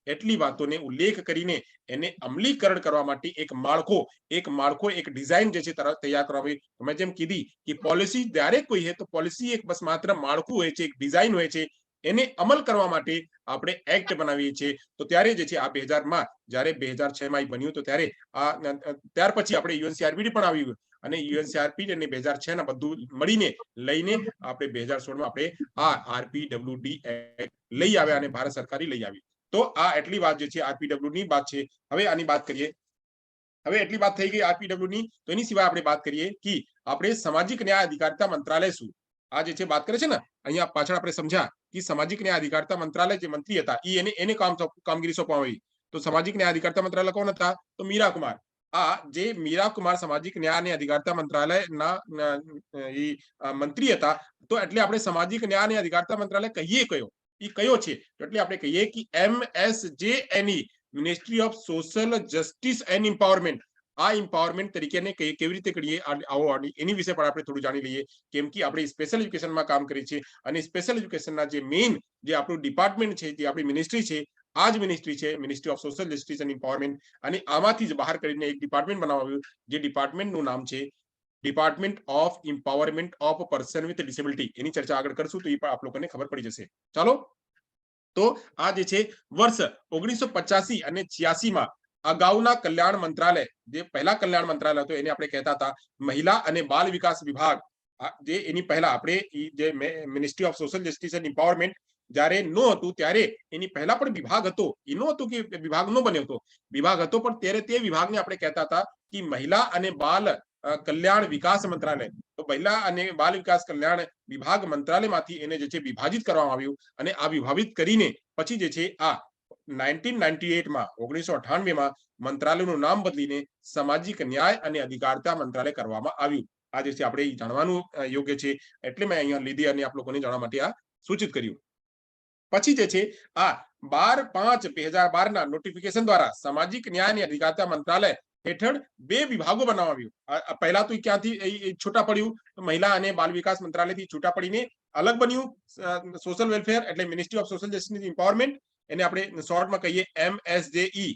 એટલી વાતોને ઉલ્લેખ કરીને એને અમલીકરણ કરવા માટે એક માળખો એક ડિઝાઇન જે છે તૈયાર કરવામાં આવી. મેં જેમ કીધી કે પોલિસી જ્યારે કોઈ છે તો પોલિસી એક બસ માત્ર માળખું હોય છે, એક ડિઝાઇન હોય છે, એને અમલ કરવા માટે આપણે એક્ટ બનાવીએ છીએ. તો ત્યારે જે છે આ 2000માં જ્યારે 2006 માં બન્યું તો ત્યારે ત્યાર પછી આપણે યુએનસીઆરપી પણ આવ્યું અને યુએનસીઆરપી અને 2006 ના બધું મળીને લઈને આપણે 2016 માં આપણે આ આરપીડબ્લ્યુડી એક્ટ લઈ આવ્યા અને ભારત સરકારે લઈ આવી. તો આ એટલી વાત જે છે આરપીડબ્લ્યુ ની વાત છે. હવે આની વાત કરીએ. હવે એટલી વાત થઈ ગઈ આરપીડબ્લ્યુ ની, તો એની સિવાય આપણે વાત કરીએ કે આપણે સામાજિક ન્યાય અધિકારિતા મંત્રાલય શું આ જે છે વાત કરે છે ને, અહીંયા પાછળ આપણે સમજ્યા કે સામાજિક ન્યાય અધિકારિતા મંત્રાલય જે મંત્રી હતા એને કામગીરી સોંપવામાં આવી. તો સામાજિક ન્યાય અધિકારિતા મંત્રાલય કોણ હતા? તો મીરા કુમાર. આ જે મીરા કુમાર સામાજિક ન્યાય અને અધિકારિતા મંત્રાલયના મંત્રી હતા. તો એટલે આપણે સામાજિક ન્યાય અને અધિકારિતા મંત્રાલય કહીએ કયો છે? એટલે આપણે કહીએ કે MSJNE, ministry of social justice and empowerment. આ એમ્પાવરમેન્ટ તરીકે કેવી રીતે કરીએ એની વિશે પણ આપણે થોડું જાણી લઈએ, કેમ કે આપણે સ્પેશિયલ એજ્યુકેશનમાં કામ કરીએ છીએ અને સ્પેશિયલ એજ્યુકેશનના જે મેઇન જે આપણું ડિપાર્ટમેન્ટ છે, જે આપણી મિનિસ્ટ્રી છે, આ જ મિનિસ્ટ્રી છે ministry of social justice and empowerment. અને આમાંથી જ બહાર કરીને એક ડિપાર્ટમેન્ટ બનાવવામાં આવ્યું, જે ડિપાર્ટમેન્ટનું નામ છે department of empowerment of person with disability. એની ચર્ચા આગળ કરશું તો એ પણ આપ લોકોને ખબર પડી જશે. ચાલો, તો આ જે છે વર્ષ 1985 અને 86 માં અગાઉના કલ્યાણ મંત્રાલય, જે પહેલા કલ્યાણ મંત્રાલય હતો એને આપણે કહેતા હતા મહિલા અને બાલ વિકાસ વિભાગ. જે એની પહેલા આપણે જે ministry of social justice and empowerment જ્યારે નો હતું ત્યારે એની પહેલા પણ વિભાગ હતો. એ નો હતું કે વિભાગ નો બન્યો હતો, વિભાગ હતો, પણ ત્યારે તે વિભાગને આપણે કહેતા હતા કે મહિલા અને બાલ કલ્યાણ વિકાસ મંત્રાલય. તો મહિલા અને બાલ વિકાસ કલ્યાણ વિભાગ મંત્રાલયમાંથી એને જે છે વિભાજિત કરવામાં આવ્યું અને આ વિભાજિત કરીને પછી જે છે આ 1998 માં 1998 માં મંત્રાલયનું નામ બદલીને સામાજિક ન્યાય અને અધિકારિતા મંત્રાલય કરવામાં આવ્યું. આ જે છે આપણે જાણવાનું યોગ્ય છે, એટલે મેં અહીંયા લીધી અને આપ લોકોને જાણવા માટે આ સૂચિત કર્યું. પછી જે છે આ 12/5/2012 ના નોટિફિકેશન દ્વારા સામાજિક ન્યાય અને અધિકારિતા મંત્રાલય હેઠળ બે વિભાગો બનાવ્યું. પહેલા તો ક્યાંથી છૂટા પડ્યું? મહિલા અને બાલ વિકાસ મંત્રાલયથી છૂટા પડીને અલગ બન્યું સોશિયલ વેલફેર એટલે ministry of social justice empowerment. એને આપણે શોર્ટમાં કહીએ MSJNE,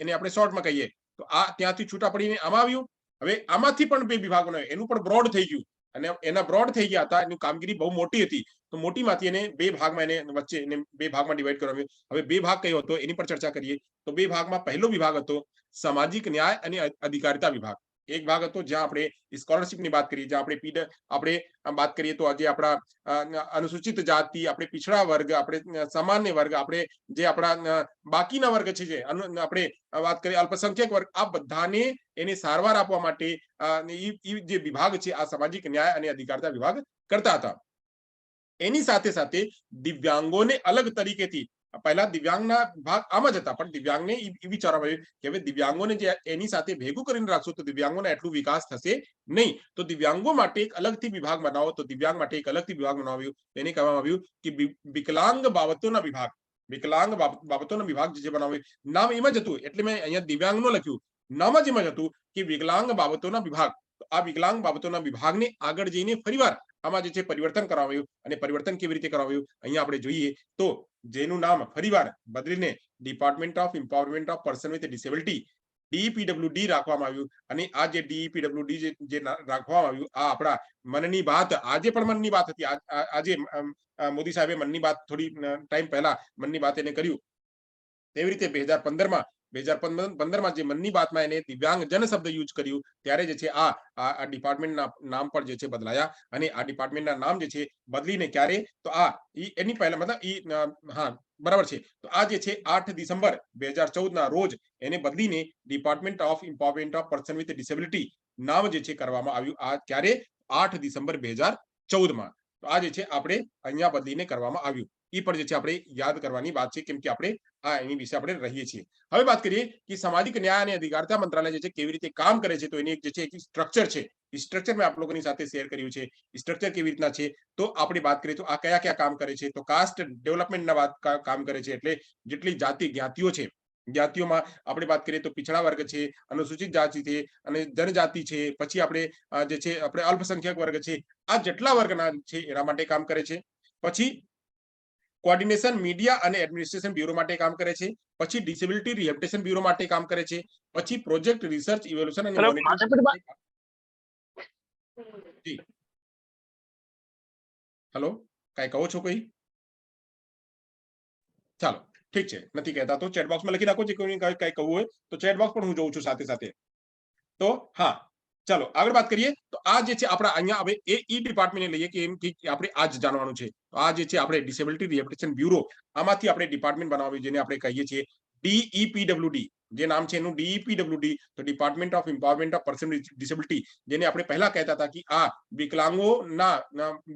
એને આપણે શોર્ટમાં કહીએ. તો આ ત્યાંથી છૂટા પડીને આમાં આવ્યું. હવે આમાંથી પણ બે વિભાગ બનાવ્યો, એનું પણ બ્રોડ થઈ ગયું અને એના બ્રોડ થઈ ગયા હતા. એની કામગીરી બહુ મોટી હતી, તો મોટીમાંથી એને બે ભાગમાં એને વચ્ચે એને બે ભાગમાં ડિવાઈડ કરવામાં આવ્યું. હવે બે ભાગ કયો હતો એની પર ચર્ચા કરીએ. તો બે ભાગમાં પહેલો વિભાગ હતો સામાજિક ન્યાય અને અધિકારિતા વિભાગ. એક ભાગ હતો જ્યાં આપણે સ્કોલરશિપની વાત કરીએ, જ્યાં આપણે વાત કરીએ તો આજે આપણા અનુસૂચિત જાતિ, આપણે પીછડા વર્ગ, આપણે સામાન્ય વર્ગ, આપણે જે આપણા બાકીના વર્ગ છે, જે આપણે વાત કરીએ અલ્પસંખ્યક વર્ગ, આ બધાને એને સારવાર આપવા માટે જે વિભાગ છે આ સામાજિક ન્યાય અને અધિકારિતા વિભાગ કરતા હતા. એની સાથે સાથે દિવ્યાંગોને અલગ તરીકેથી, પહેલા દિવ્યાંગના ભાગ આમ જ હતા, પણ દિવ્યાંગને એ વિચારવામાં આવ્યું કે હવે દિવ્યાંગોને જે એની સાથે ભેગું કરીને રાખશું તો દિવ્યાંગોને એટલું વિકાસ થશે નહીં. તો દિવ્યાંગો માટે એક અલગથી વિભાગ બનાવો. તો દિવ્યાંગ માટે એક અલગથી વિભાગ બનાવ્યું. એને કહેવામાં આવ્યું કે વિકલાંગ બાબતોના વિભાગ. વિકલાંગ બાબતોના વિભાગ જે બનાવ્યું, નામ એમ જ હતું, એટલે મેં અહીંયા દિવ્યાંગ નો લખ્યું, નામ જ એમ જ હતું કે વિકલાંગ બાબતોના વિભાગ. આ વિકલાંગ બાબતોના વિભાગને આગળ જઈને ફરીવાર આમાં જે છે પરિવર્તન કરવામાં આવ્યું. અને પરિવર્તન કેવી રીતે કરવામાં આવ્યું અહીંયા આપણે જોઈએ તો જેનું નામ ફરીવાર બદલીને department of empowerment of person with disability DEPWD રાખવામાં આવ્યું. અને આ જે DEPWD જે રાખવામાં આવ્યું, આ આપણા મનની વાત, આજે પણ મનની વાત હતી. આજે મોદી સાહેબે મનની વાત થોડી ટાઈમ પહેલા મનની વાત એને કર્યું. તેવી રીતે 2015 માં 2015 માં જે મનની બાતમાં એને દિવ્યાંગજન શબ્દ યુઝ કર્યું ત્યારે જે છે આ ડિપાર્ટમેન્ટના નામ પર જે છે બદલાયા અને આ ડિપાર્ટમેન્ટના નામ જે છે બદલીને ક્યારે તો એની પહેલા મતલબ હા બરાબર છે તો આ જે છે 8 ડિસેમ્બર 2014 ના રોજ એને બદલીને department of empowerment of person with disability નામ જે છે કરવામાં આવ્યું આ ક્યારે 8 ડિસેમ્બર 2014 માં તો આ જે છે આપણે અહીંયા બદલીને કરવામાં આવ્યું એ પણ જે છે આપણે યાદ કરવાની વાત છે કેમ કે આપણે એની વિશે આપણે રહીએ છીએ હવે વાત કરીએ કે સામાજિક ન્યાય અને અધિકારિતા મંત્રાલય જે છે કેવી રીતે કામ કરે છે તો એની જે છે એક સ્ટ્રક્ચર છે સ્ટ્રક્ચર મેં આપ લોકોની સાથે શેર કર્યું છે સ્ટ્રક્ચર કેવી રીતના છે તો આપણે વાત કરીએ તો આ કયા કયા કામ કરે છે તો કાસ્ટ ડેવલપમેન્ટના વાત કામ કરે છે એટલે જેટલી જ્ઞાતિઓ છે જ્ઞાતિઓમાં આપણે વાત કરીએ તો પિછડા વર્ગ છે અનુસૂચિત જાતિ છે અને જનજાતિ છે પછી આપણે જે છે આપણે અલ્પસંખ્યક વર્ગ છે આ જેટલા વર્ગના છે એના માટે કામ કરે છે પછી કોઓર્ડિનેશન મીડિયા અને એડમિનિસ્ટ્રેશન બ્યુરો માટે કામ કરે છે પછી ડિસેબિલિટી રિહેબિલિટેશન બ્યુરો માટે કામ કરે છે પછી પ્રોજેક્ટ રિસર્ચ ઇવોલ્યુશન અને મોનિટરિંગ જી હેલો કઈ કહો છો કોઈ ચાલો ઠીક છે નથી કહેતા તો ચેટ બોક્સમાં લખી નાખો જે કોઈ કઈ કહવું હોય તો ચેટ બોક્સ પણ હું જોઉં છું સાથે સાથે તો હા ચાલો આગળ વાત કરીએ તો આ જે છે આપણા અહીંયા હવે એ ડિપાર્ટમેન્ટને લઈએ કે એમ કે આપણે આ જ જાણવાનું છે તો આ જે છે આપણે ડિસેબિલિટી રિહેબિલિટેશન બ્યુરો આમાંથી આપણે ડિપાર્ટમેન્ટ બનાવ્યું જેને આપણે કહીએ છીએ DEPWD જે નામ છે એનું DEPWD તો department of empowerment of person with disability જેને આપણે પહેલા કહેતા હતા કે આ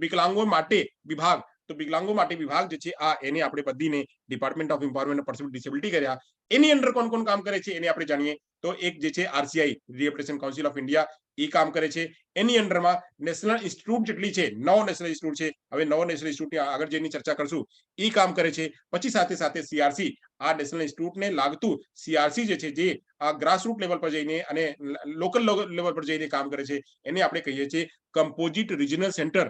વિકલાંગો માટે વિભાગ તો વિકલાંગો માટે વિભાગ જે છે એને આપણે બદલીને department of empowerment of person with disability કર્યા એની અંદર કોણ કોણ કામ કરે છે એને આપણે જાણીએ તો એક જે છે RCI representation council of India એ કામ કરે છે એની અંડરમાં નેશનલ ઇન્સ્ટિટ્યૂટ જેટલી છે 9 નેશનલ ઇન્સ્ટિટ્યૂટ છે હવે 9 નેશનલ ઇન્સ્ટિટ્યૂટ આગળ જેની ચર્ચા કરશું એ કામ કરે છે પછી સાથે સાથે CRC આ નેશનલ ઇન્સ્ટિટ્યૂટને લાગતું CRC જે છે જે આ ગ્રાસરૂટ લેવલ પર જઈને અને લોકલ લેવલ પર જઈને કામ કરે છે એને આપણે કહીએ છીએ composite regional centre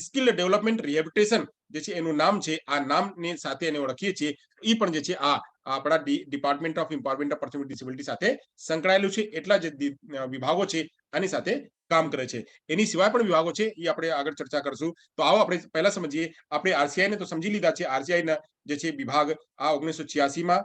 skill development rehabilitation જે છે એનું નામ છે આ નામની સાથે એને ઓળખીએ છીએ એ પણ જે છે આપણા department of empowerment of person with disability સાથે સંકળાયેલું છે એટલા જે વિભાગો છે આની સાથે કામ કરે છે એની સિવાય પણ વિભાગો છે એ આપણે આગળ ચર્ચા કરશું તો આવો આપણે પહેલા સમજીએ આપણે RCI ને તો સમજી લીધા છે RCI ના જે છે વિભાગ આ 1986 માં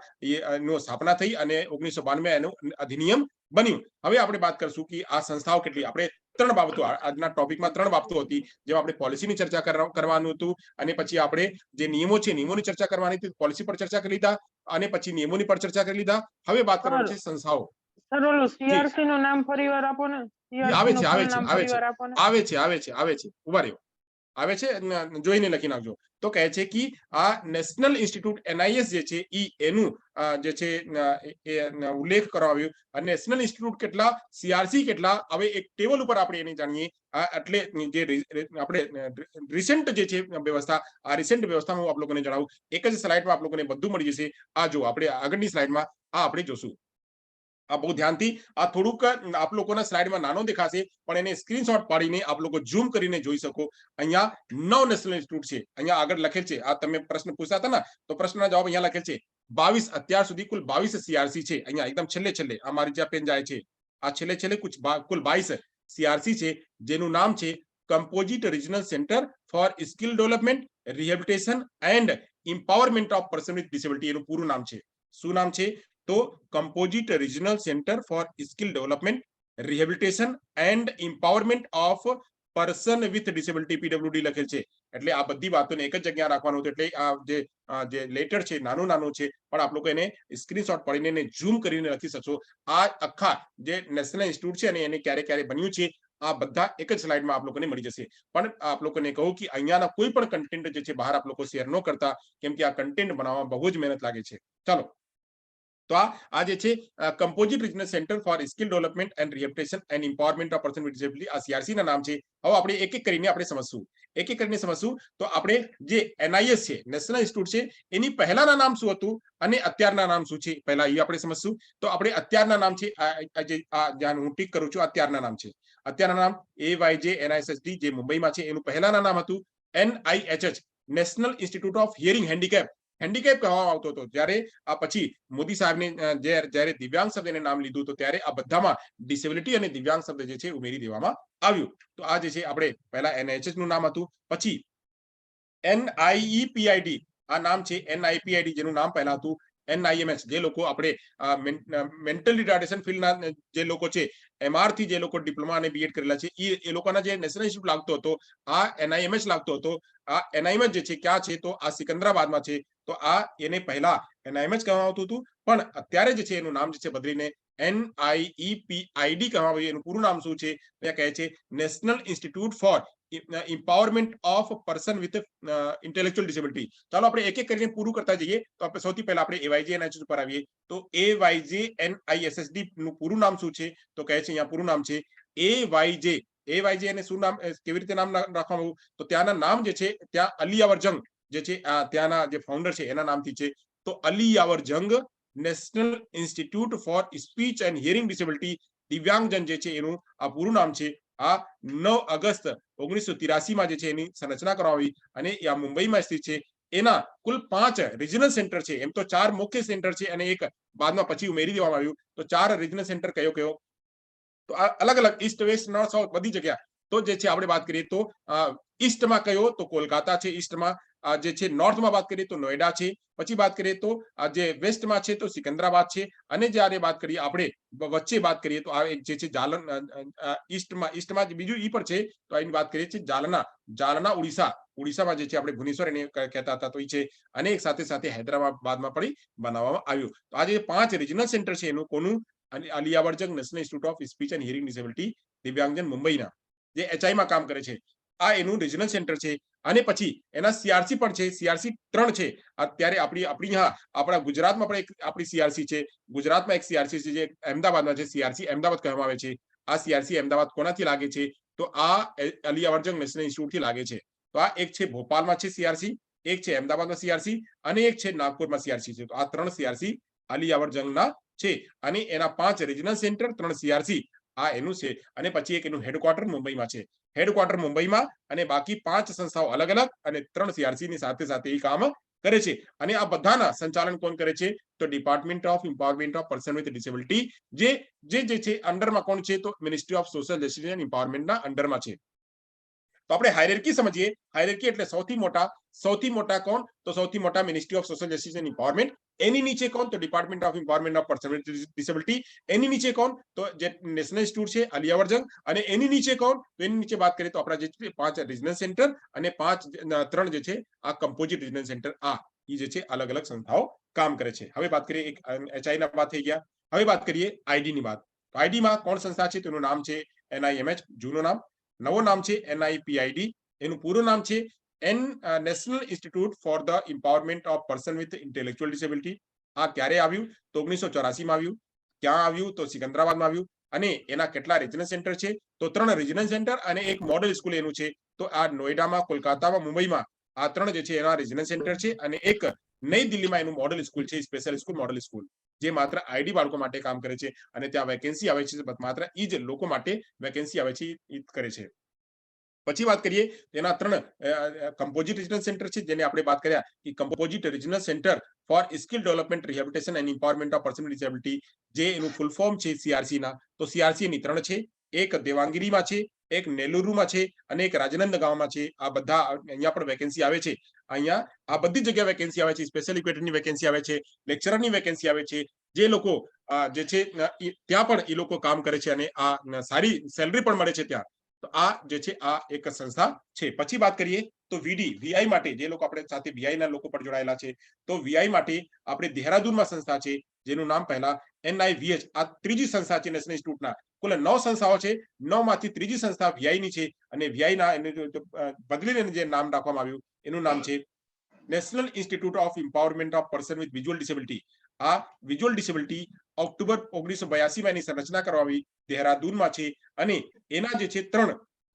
એનો સ્થાપના થઈ અને 1992 એનું અધિનિયમ બન્યું હવે આપણે વાત કરશું કે આ સંસ્થાઓ કેટલી આપણે ત્રણ બાબતો આજના ટોપિકમાં ત્રણ બાબતો હતી જેમાં આપણે પોલિસીની ચર્ચા કરવાનું હતું અને પછી આપણે જે નિયમો છે નિયમોની ચર્ચા કરવાની હતી પોલિસી પર ચર્ચા કરી લીધા અને પછી નિયમોની પર ચર્ચા કરી લીધા હવે વાત કરવાની છે સંસ્થાઓ સર ઓલું CRC નું નામ ફરીવાર આપો ને આવે છે ઉભા રહ્યો આવે છે જોઈને લખી નાખજો તો કહે છે કે આ નેશનલ ઇન્સ્ટિટ્યૂટ NIS જે છે એનું જે છે ઉલ્લેખ કરવામાં આવ્યો અને નેશનલ ઇન્સ્ટિટ્યૂટ કેટલા CRC કેટલા હવે એક ટેબલ ઉપર આપણે એને જાણીએ એટલે જે આપણે રિસેન્ટ જે છે વ્યવસ્થા આ રિસેન્ટ વ્યવસ્થામાં હું આપ લોકોને જણાવું એક જ સ્લાઇડમાં આપ લોકોને બધું મળી જશે આ જો આપણે આગળની સ્લાઇડમાં આપણે જોશું આ બહુ ધ્યાનથી આ થોડુંક આપ લોકોના સ્લાઇડમાં નાનો દેખાશે પણ એને સ્ક્રીનશોટ પાડીને આપ લોકો ઝૂમ કરીને જોઈ શકો અહીંયા 9 નેશનલ ઇન્સ્ટિટ્યૂટ છે અહીંયા આગળ લખેલ છે આ તમે પ્રશ્ન પૂછતા હતા ને તો પ્રશ્નના જવાબ અહીંયા લખેલ છે 22 અત્યાર સુધી કુલ 22 CRC છે અહીંયા એકદમ છેલ્લે આ મારી જ્યાં પેન જાય છે આ છેલ્લે કુલ 22 CRC છે જેનું નામ છે composite regional centre for skill development rehabilitation and empowerment of person with disability એનું પૂરું નામ છે શું નામ છે તો composite regional centre for skill development rehabilitation and empowerment of person with disability PWD લખેલ છે એટલે આ બધી વાતોને એક જ જગ્યાએ રાખવાનું હતું એટલે આ જે લેટર છે નાનું છે પણ આપ લોકો એને સ્ક્રીનશોટ પાડીને એને ઝૂમ કરીને લખી શકશો આ આખા જે નેશનલ ઇન્સ્ટિટ્યૂટ છે અને એને ક્યારે બન્યું છે આ બધા એક જ સ્લાઇડમાં આપ લોકોને મળી જશે પણ આપ લોકોને કહું કે અહીંયાના કોઈ પણ કન્ટેન્ટ જે છે બહાર આપ લોકો શેર ન કરતા કેમ કે આ કન્ટેન્ટ બનાવવામાં બહુ જ મહેનત લાગે છે ચાલો તો આ જે છે composite regional centre for skill development and rehabilitation and empowerment of person with disability આ CRC ના નામ છે હવે આપણે એક એક કરીને આપણે સમજશું તો આપણે જે NIS છે નેશનલ ઇન્સ્ટિટ્યૂટ છે એની પહેલાના નામ શું હતું અને અત્યારના નામ શું છે પહેલા એ આપણે સમજશું તો આપણે અત્યારના નામ છે જ્યાં હું ટીક કરું છું અત્યારના નામ છે અત્યારના નામ AYJ NISSD જે મુંબઈમાં છે એનું પહેલાના નામ હતું NIHH national institute of hearing handicap કહેવામાં આવતો હતો જ્યારે આ પછી મોદી સાહેબને જ્યારે દિવ્યાંગ શબ્દને નામ લીધું તો ત્યારે આ બધામાં ડિસેબિલિટી અને દિવ્યાંગ શબ્દ જે છે ઉમેરી દેવામાં આવ્યું તો આ જે છે આપણે પહેલા NIHH નું નામ હતું પછી NIEPID આ નામ છે NIPID જેનું નામ પહેલા હતું NIMH જે લોકો આપણે મેન્ટલ રિટાર્ડેશન ફિલ્ડના જે લોકો છે MR થી જે લોકો ડિપ્લોમા અને બીએડ કરેલા છે એ લોકોના જે નેશનલ ઇન્સ્ટિટ્યૂટ લાગતો હતો આ NIMH લાગતો હતો. આ NIMH જે છે ક્યાં છે તો આ સિકંદરાબાદમાં છે. તો આ એને પહેલા NIMH કહેવામાં આવતું હતું, પણ અત્યારે જે છે એનું નામ જે છે બદલીને NIEPID કહેવામાં આવ્યું. એનું પૂરું નામ શું છે? ત્યાં કહે છે national institute for empowerment of person with intellectual disability. ચાલો આપણે એક એક કરીને પૂરું કરતા જઈએ. તો આપણે સૌથી પહેલા આપણે AYJ પર આવીએ. તો AYJ NISSD નું પૂરું નામ શું છે? તો કહે છે અહીંયા પૂરું નામ છે AYJ એને શું નામ, કેવી રીતે નામ રાખવામાં આવ્યું? તો ત્યાંના નામ જે છે ત્યાં અલિયાવર જંગ જે છે ત્યાંના જે ફાઉન્ડર છે એના નામથી છે. તો Ali Yavar Jung national institute for speech and hearing disability Divyangjan જે છે એનું આ પૂરું નામ છે. આ 9 ઓગસ્ટ 1983 માં જે છે એની સંરચના કરવામાં આવી અને આ મુંબઈમાં સ્થિત છે. એના કુલ 5 રિજનલ સેન્ટર છે. એમ તો 4 મુખ્ય સેન્ટર છે અને એક બાદમાં પછી ઉમેરી દેવામાં આવ્યું. તો 4 રિજનલ સેન્ટર કયો કયો? તો આ અલગ અલગ ઈસ્ટ વેસ્ટ નોર્થ સાઉથ બધી જગ્યા. તો જે છે આપણે વાત કરીએ તો ઈસ્ટમાં કયો? તો કોલકાતા છે ઈસ્ટમાં. જે છે નોર્થમાં વાત કરીએ તો નોઈડા છે. પછી વાત કરીએ તો જે વેસ્ટમાં છે તો સિકંદરાબાદ છે. અને જ્યારે વાત કરીએ આપણે વચ્ચે વાત કરીએ તો આ એક જે છે જાલન ઈસ્ટમાં બીજું ઈ પર છે. તો એની વાત કરીએ છીએ જાલના ઉડીસામાં જે છે આપણે ભુવનેશ્વર એને કહેતા હતા તો એ છે. અને એક સાથે સાથે હૈદરાબાદમાં પણ બનાવવામાં આવ્યું. તો આ જે 5 રિજનલ સેન્ટર છે એનું કોનું? Ali Yavar Jung national institute of speech and hearing disability Divyangjan મુંબઈના જે HI માં કામ કરે છે. આ એનું રિજનલ સેન્ટર છે. અને પછી એના CRC પણ છે. CRC 3 છે. અત્યારે આપણા ગુજરાતમાં પણ એક આપણી CRC છે. ગુજરાતમાં એક CRC છે જે અમદાવાદમાં છે. CRC અમદાવાદ કહેવામાં આવે છે. આ CRC અમદાવાદ કોનાથી લાગે છે? તો આ અલિયાવર જંગ નેશનલ ઇન્સ્ટિટ્યૂટ થી લાગે છે. તો આ એક છે ભોપાલમાં છે CRC, એક છે અમદાવાદમાં CRC અને એક છે નાગપુરમાં CRC છે. તો આ 3 CRC અલિયાવર જંગના છે. અને એના 5 રિજનલ સેન્ટર, 3 CRC આ એનું છે. અને પછી એક એનું હેડક્વાર્ટર મુંબઈમાં છે. હેડક્વાર્ટર મુંબઈમાં અને બાકી 5 સંસ્થાઓ અલગ અલગ અને 3 CRC ની સાથે સાથે એ કામ કરે છે. અને આ બધાના સંચાલન કોણ કરે છે? તો department of empowerment of person with disability જે છે અંડરમાં કોણ છે? તો ministry of social justice and એમ્પાવરમેન્ટના અંડરમાં છે. તો આપણે હાયરાર્કી સમજીએ. હાયરાર્કી એટલે સૌથી મોટા કોણ? તો સૌથી મોટા ministry of social justice and empowerment. એની નીચે કોણ? તો department of empowerment of person with disability. એની નીચે કોણ? તો જે નેશનલ ઇન્સ્ટિટ્યૂટ છે અલિયાવર જંગ. અને એની નીચે કોણ? તો એની નીચે વાત કરીએ તો આપણા જે 5 રિજનલ સેન્ટર અને 3 જે છે આ કમ્પોઝિટ રિજનલ સેન્ટર. આ એ જે છે અલગ અલગ સંસ્થાઓ કામ કરે છે. હવે વાત કરીએ એક HI ના વાત થઈ ગયા. હવે વાત કરીએ ID ની વાત. તો ID માં કોણ સંસ્થા છે? તેનું નામ છે NIMH જૂનું નામ. નવો નામ છે NIPID. એનું પૂરું નામ છે national institute for the empowerment of person with intellectual disability. આ ક્યારે આવ્યું? તો 1984 માં આવ્યું. ક્યાં આવ્યું? તો સિકંદરાબાદમાં આવ્યું. અને એના કેટલા રિજનલ સેન્ટર છે? તો 3 રિજનલ સેન્ટર અને એક મોડેલ સ્કૂલ એનું છે. તો આ નોઈડામાં, કોલકાતામાં, મુંબઈમાં આ 3 જે છે એના રિજનલ સેન્ટર છે. અને એક નઈ દિલ્હીમાં એનું મોડેલ સ્કૂલ છે, સ્પેશિયલ સ્કૂલ, મોડેલ સ્કૂલ, જે માત્ર ID બાળકો માટે કામ કરે છે. અને ત્યાં વેકેન્સી આવે છે માત્ર એ જ લોકો માટે વેકેન્સી આવે છે એ કરે છે. પછી વાત કરીએ તેના 3 કમ્પોઝિટ રિજનલ સેન્ટર છે જેને આપણે વાત કર્યા કે composite regional centre for skill development, rehabilitation and empowerment of person with disability, જે એનું ફૂલ ફોર્મ છે CRC ના. તો CRC ની 3 છે. એક દેવાંગીરીમાં છે, એક નેલુરુમાં છે અને એક રાજનંદગાંવમાં છે. આ બધા અહીંયા પણ વેકેન્સી આવે છે. અહીંયા આ બધી જગ્યાએ વેકેન્સી આવે છે. સ્પેશિયલ ઇક્વિટીની વેકેન્સી આવે છે, લેક્ચરરની વેકેન્સી આવે છે. જે લોકો જે છે ત્યાં પણ એ લોકો કામ કરે છે અને આ સારી સેલરી પણ મળે છે ત્યાં. તો આ જે છે આ એક સંસ્થા છે. પછી વાત કરીએ તો VI માટે જે લોકો આપણે સાથે VI ના લોકો પણ જોડાયેલા છે. તો VI માટે આપણે દેહરાદૂનમાં સંસ્થા છે જેનું નામ પહેલા NIVH. આ ત્રીજી સંસ્થા છે નેશનલ ઇન્સ્ટિટ્યૂટના. કુલ 9 સંસ્થાઓ છે. 9 માંથી ત્રીજી સંસ્થા VI ની છે. અને VI ના બદલીને જે નામ રાખવામાં આવ્યું એનું નામ છે national institute of empowerment of person with visual disability. આ વિઝ્યુઅલ ડિસેબિલિટી ઓક્ટોબર 1982 માં એની સંરચના કરવામાં આવી, દેહરાદૂનમાં છે. અને એના જે છે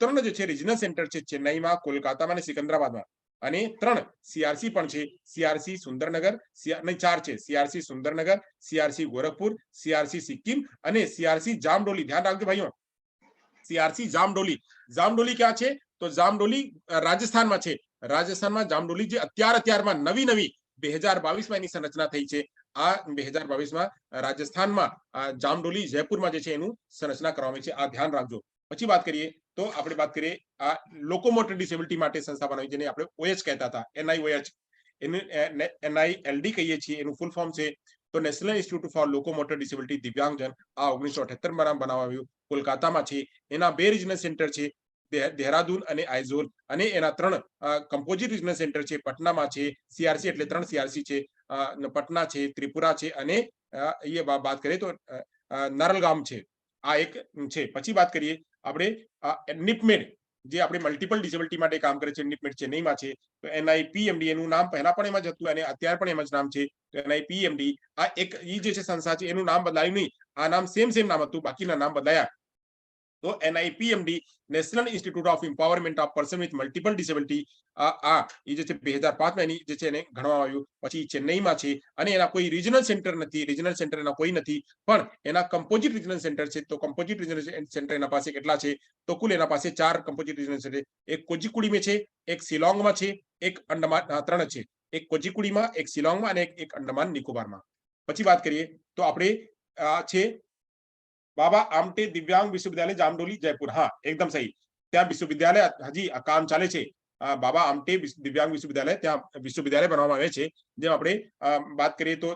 3 જે છે રિજનલ સેન્ટર છે ચેન્નઈમાં, કોલકાતામાં અને સિકંદરાબાદમાં. અને 3 CRC પણ છે. CRC સુંદરનગર, 4 છે. CRC Sundernagar, CRC Gorakhpur, CRC Sikkim અને CRC જામડોલી. ધ્યાન રાખજો ભાઈઓ, CRC જામડોલી ક્યાં છે? તો જામડોલી રાજસ્થાનમાં છે. રાજસ્થાનમાં જામડોલી જે અત્યારમાં નવી 2022માં એની સંરચના થઈ છે. આ 2022માં રાજસ્થાનમાં જામડોલી, જયપુરમાં જે છે એનું સંરચના કરવામાં છે. આ ધ્યાન રાખજો. પછી વાત કરીએ તો આપણે વાત કરીએ આ લોકોમોટર ડિસેબિલિટી માટે સંસ્થા બનાવી જેને આપણે OH કહેતા હતા, NIOH. એને NILD કહીએ છીએ, એનું ફૂલ ફોર્મ છે તો national institute for locomotor disability Divyangjan. આ 1978 માં બનાવવામાં આવ્યું, કોલકાતામાં છે. એના 2 રિજનલ સેન્ટર છે, દેહરાદૂન અને આઇઝોલ, અને એના 3 કમ્પોઝિટ રિજનલ સેન્ટર છે. પટનામાં છે, CRC એટલે 3 CRC છે, પટના છે, ત્રિપુરા છે, અને એ વાત કરીએ તો નારલગામ છે. આ એક છે. પછી વાત કરીએ આપણે નિપમેડ, જે આપણે મલ્ટિપલ ડિસેબિલિટી માટે કામ કરે છે. નિપમેડ ચેન્નઈમાં છે. તો NIPMD એનું નામ પહેલા પણ એમ જ હતું અને અત્યારે પણ એમ જ નામ છે. તો NIPMD આ એક ઈ જે છે સંસ્થા છે, એનું નામ બદલાયું નહીં, આ નામ સેમ નામ હતું, બાકીના નામ બદલાયા. તો NIPMD national institute of empowerment of person with multiple disability, આ એ જે છે 2005 માં એની જે છે એને ગણવામાં આવ્યું. પછી ચેન્નઈમાં છે અને એના કોઈ રિજનલ સેન્ટર નથી, રિજનલ સેન્ટર એના કોઈ નથી, પણ એના કમ્પોઝિટ રિજનલ સેન્ટર છે. તો કમ્પોઝિટ રિજનલ સેન્ટર એના પાસે કેટલા છે? તો કુલ એના પાસે 4 કમ્પોઝિટ રિજનલ સેન્ટર, એક કોઝીકોડીમાં છે, એક શિલોંગમાં છે, એક અંડમાન, 3 છે, એક કોઝીકોડીમાં, એક શિલોંગમાં અને એક અંડમાન નિકોબારમાં. પછી વાત કરીએ તો આપણે છે બાબા આમટે દિવ્યાંગ વિશ્વવિદ્યાલય જામડોલી જયપુર. હા, એકદમ સહી. ત્યાં વિશ્વવિદ્યાલય હજી કામ ચાલે છે. બાબા આમટે દિવ્યાંગ વિશ્વવિદ્યાલય, ત્યાં વિશ્વવિદ્યાલય બનાવવામાં આવે છે. જેમ આપણે વાત કરીએ તો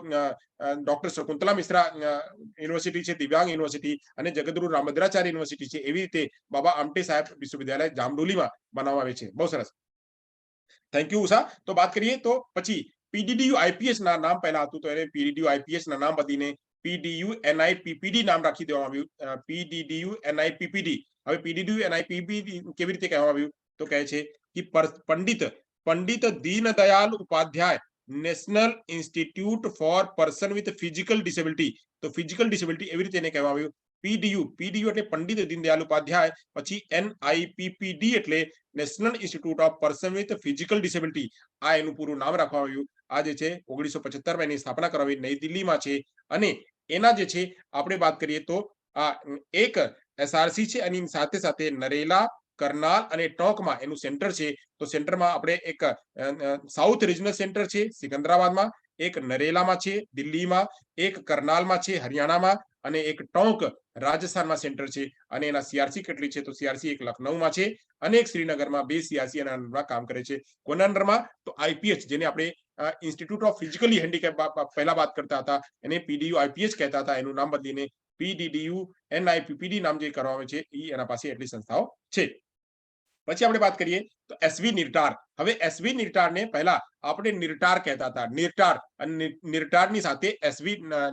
ડોક્ટર શકુંતલા મિશ્રા યુનિવર્સિટી છે, દિવ્યાંગ યુનિવર્સિટી, અને જગદગુરુ રામભદ્રાચાર્ય યુનિવર્સિટી છે. એવી રીતે બાબા આમટે સાહેબ વિશ્વવિદ્યાલય જામડોલીમાં બનાવવામાં આવે છે. બહુ સરસ, થેન્ક યુ ઉષા. તો વાત કરીએ તો પછી PDDU IPS ના નામ પહેલા હતું, તો એને PDDU IPS ના નામ બદલીને PDU NIPPD નામ રાખી દેવામાં આવ્યું. PDDU NIPPD. હવે PDDU NIPPD કેવી રીતે કહેવામાં આવ્યું? તો કહે છે કે Pandit Deendayal Upadhyay national institute for person with physical disability. તો ફિઝિકલ ડિસેબિલિટી એવી રીતે એને કહેવામાં આવ્યું. PDU એટલે પંડિત દીનદયાલ ઉપાધ્યાય, પછી NIPPD એટલે national institute of person with physical disability. આ એનું પૂરું નામ રાખવામાં આવ્યું. આ જે છે 1975 માં એની સ્થાપના કરાવી, નઈ દિલ્હીમાં છે. અને એના જે છે આપણે વાત કરીએ તો આ એક SRC છે, અને સાથે સાથે નરેલા, કરનાલ અને ટોંકમાં એનું સેન્ટર છે. તો સેન્ટરમાં આપણે એક સાઉથ રિજનલ સેન્ટર છે સિકંદરાબાદમાં, એક નરેલામાં છે દિલ્હીમાં, એક કરનાલમાં છે હરિયાણામાં, અને એક ટોંક રાજસ્થાનમાં સેન્ટર છે. અને એના CRC કેટલી છે? તો CRC એક લખનઉમાં છે અને એક શ્રીનગરમાં. 2 CRC એના અંડરમાં કામ કરે છે. કોના અંડરમાં? તો IPH, જેને આપણે ઇન્સ્ટિટ્યૂટ ઓફ ફિઝિકલી હેન્ડીકેપ પહેલા વાત કરતા હતા, એને PDU IPH કહેતા હતા. એનું નામ બદલીને PDDU NIPPD નામ જે કરવામાં આવે છે, એ એના પાસે એટલી સંસ્થાઓ છે. પછી આપણે વાત કરીએ તો SV નિર્ટાર. હવે SV નિર્ટાર ને પહેલા આપણે નિર્ટાર કહેતા હતા. નિર્ટાર અને નિર્ટારની સાથે SV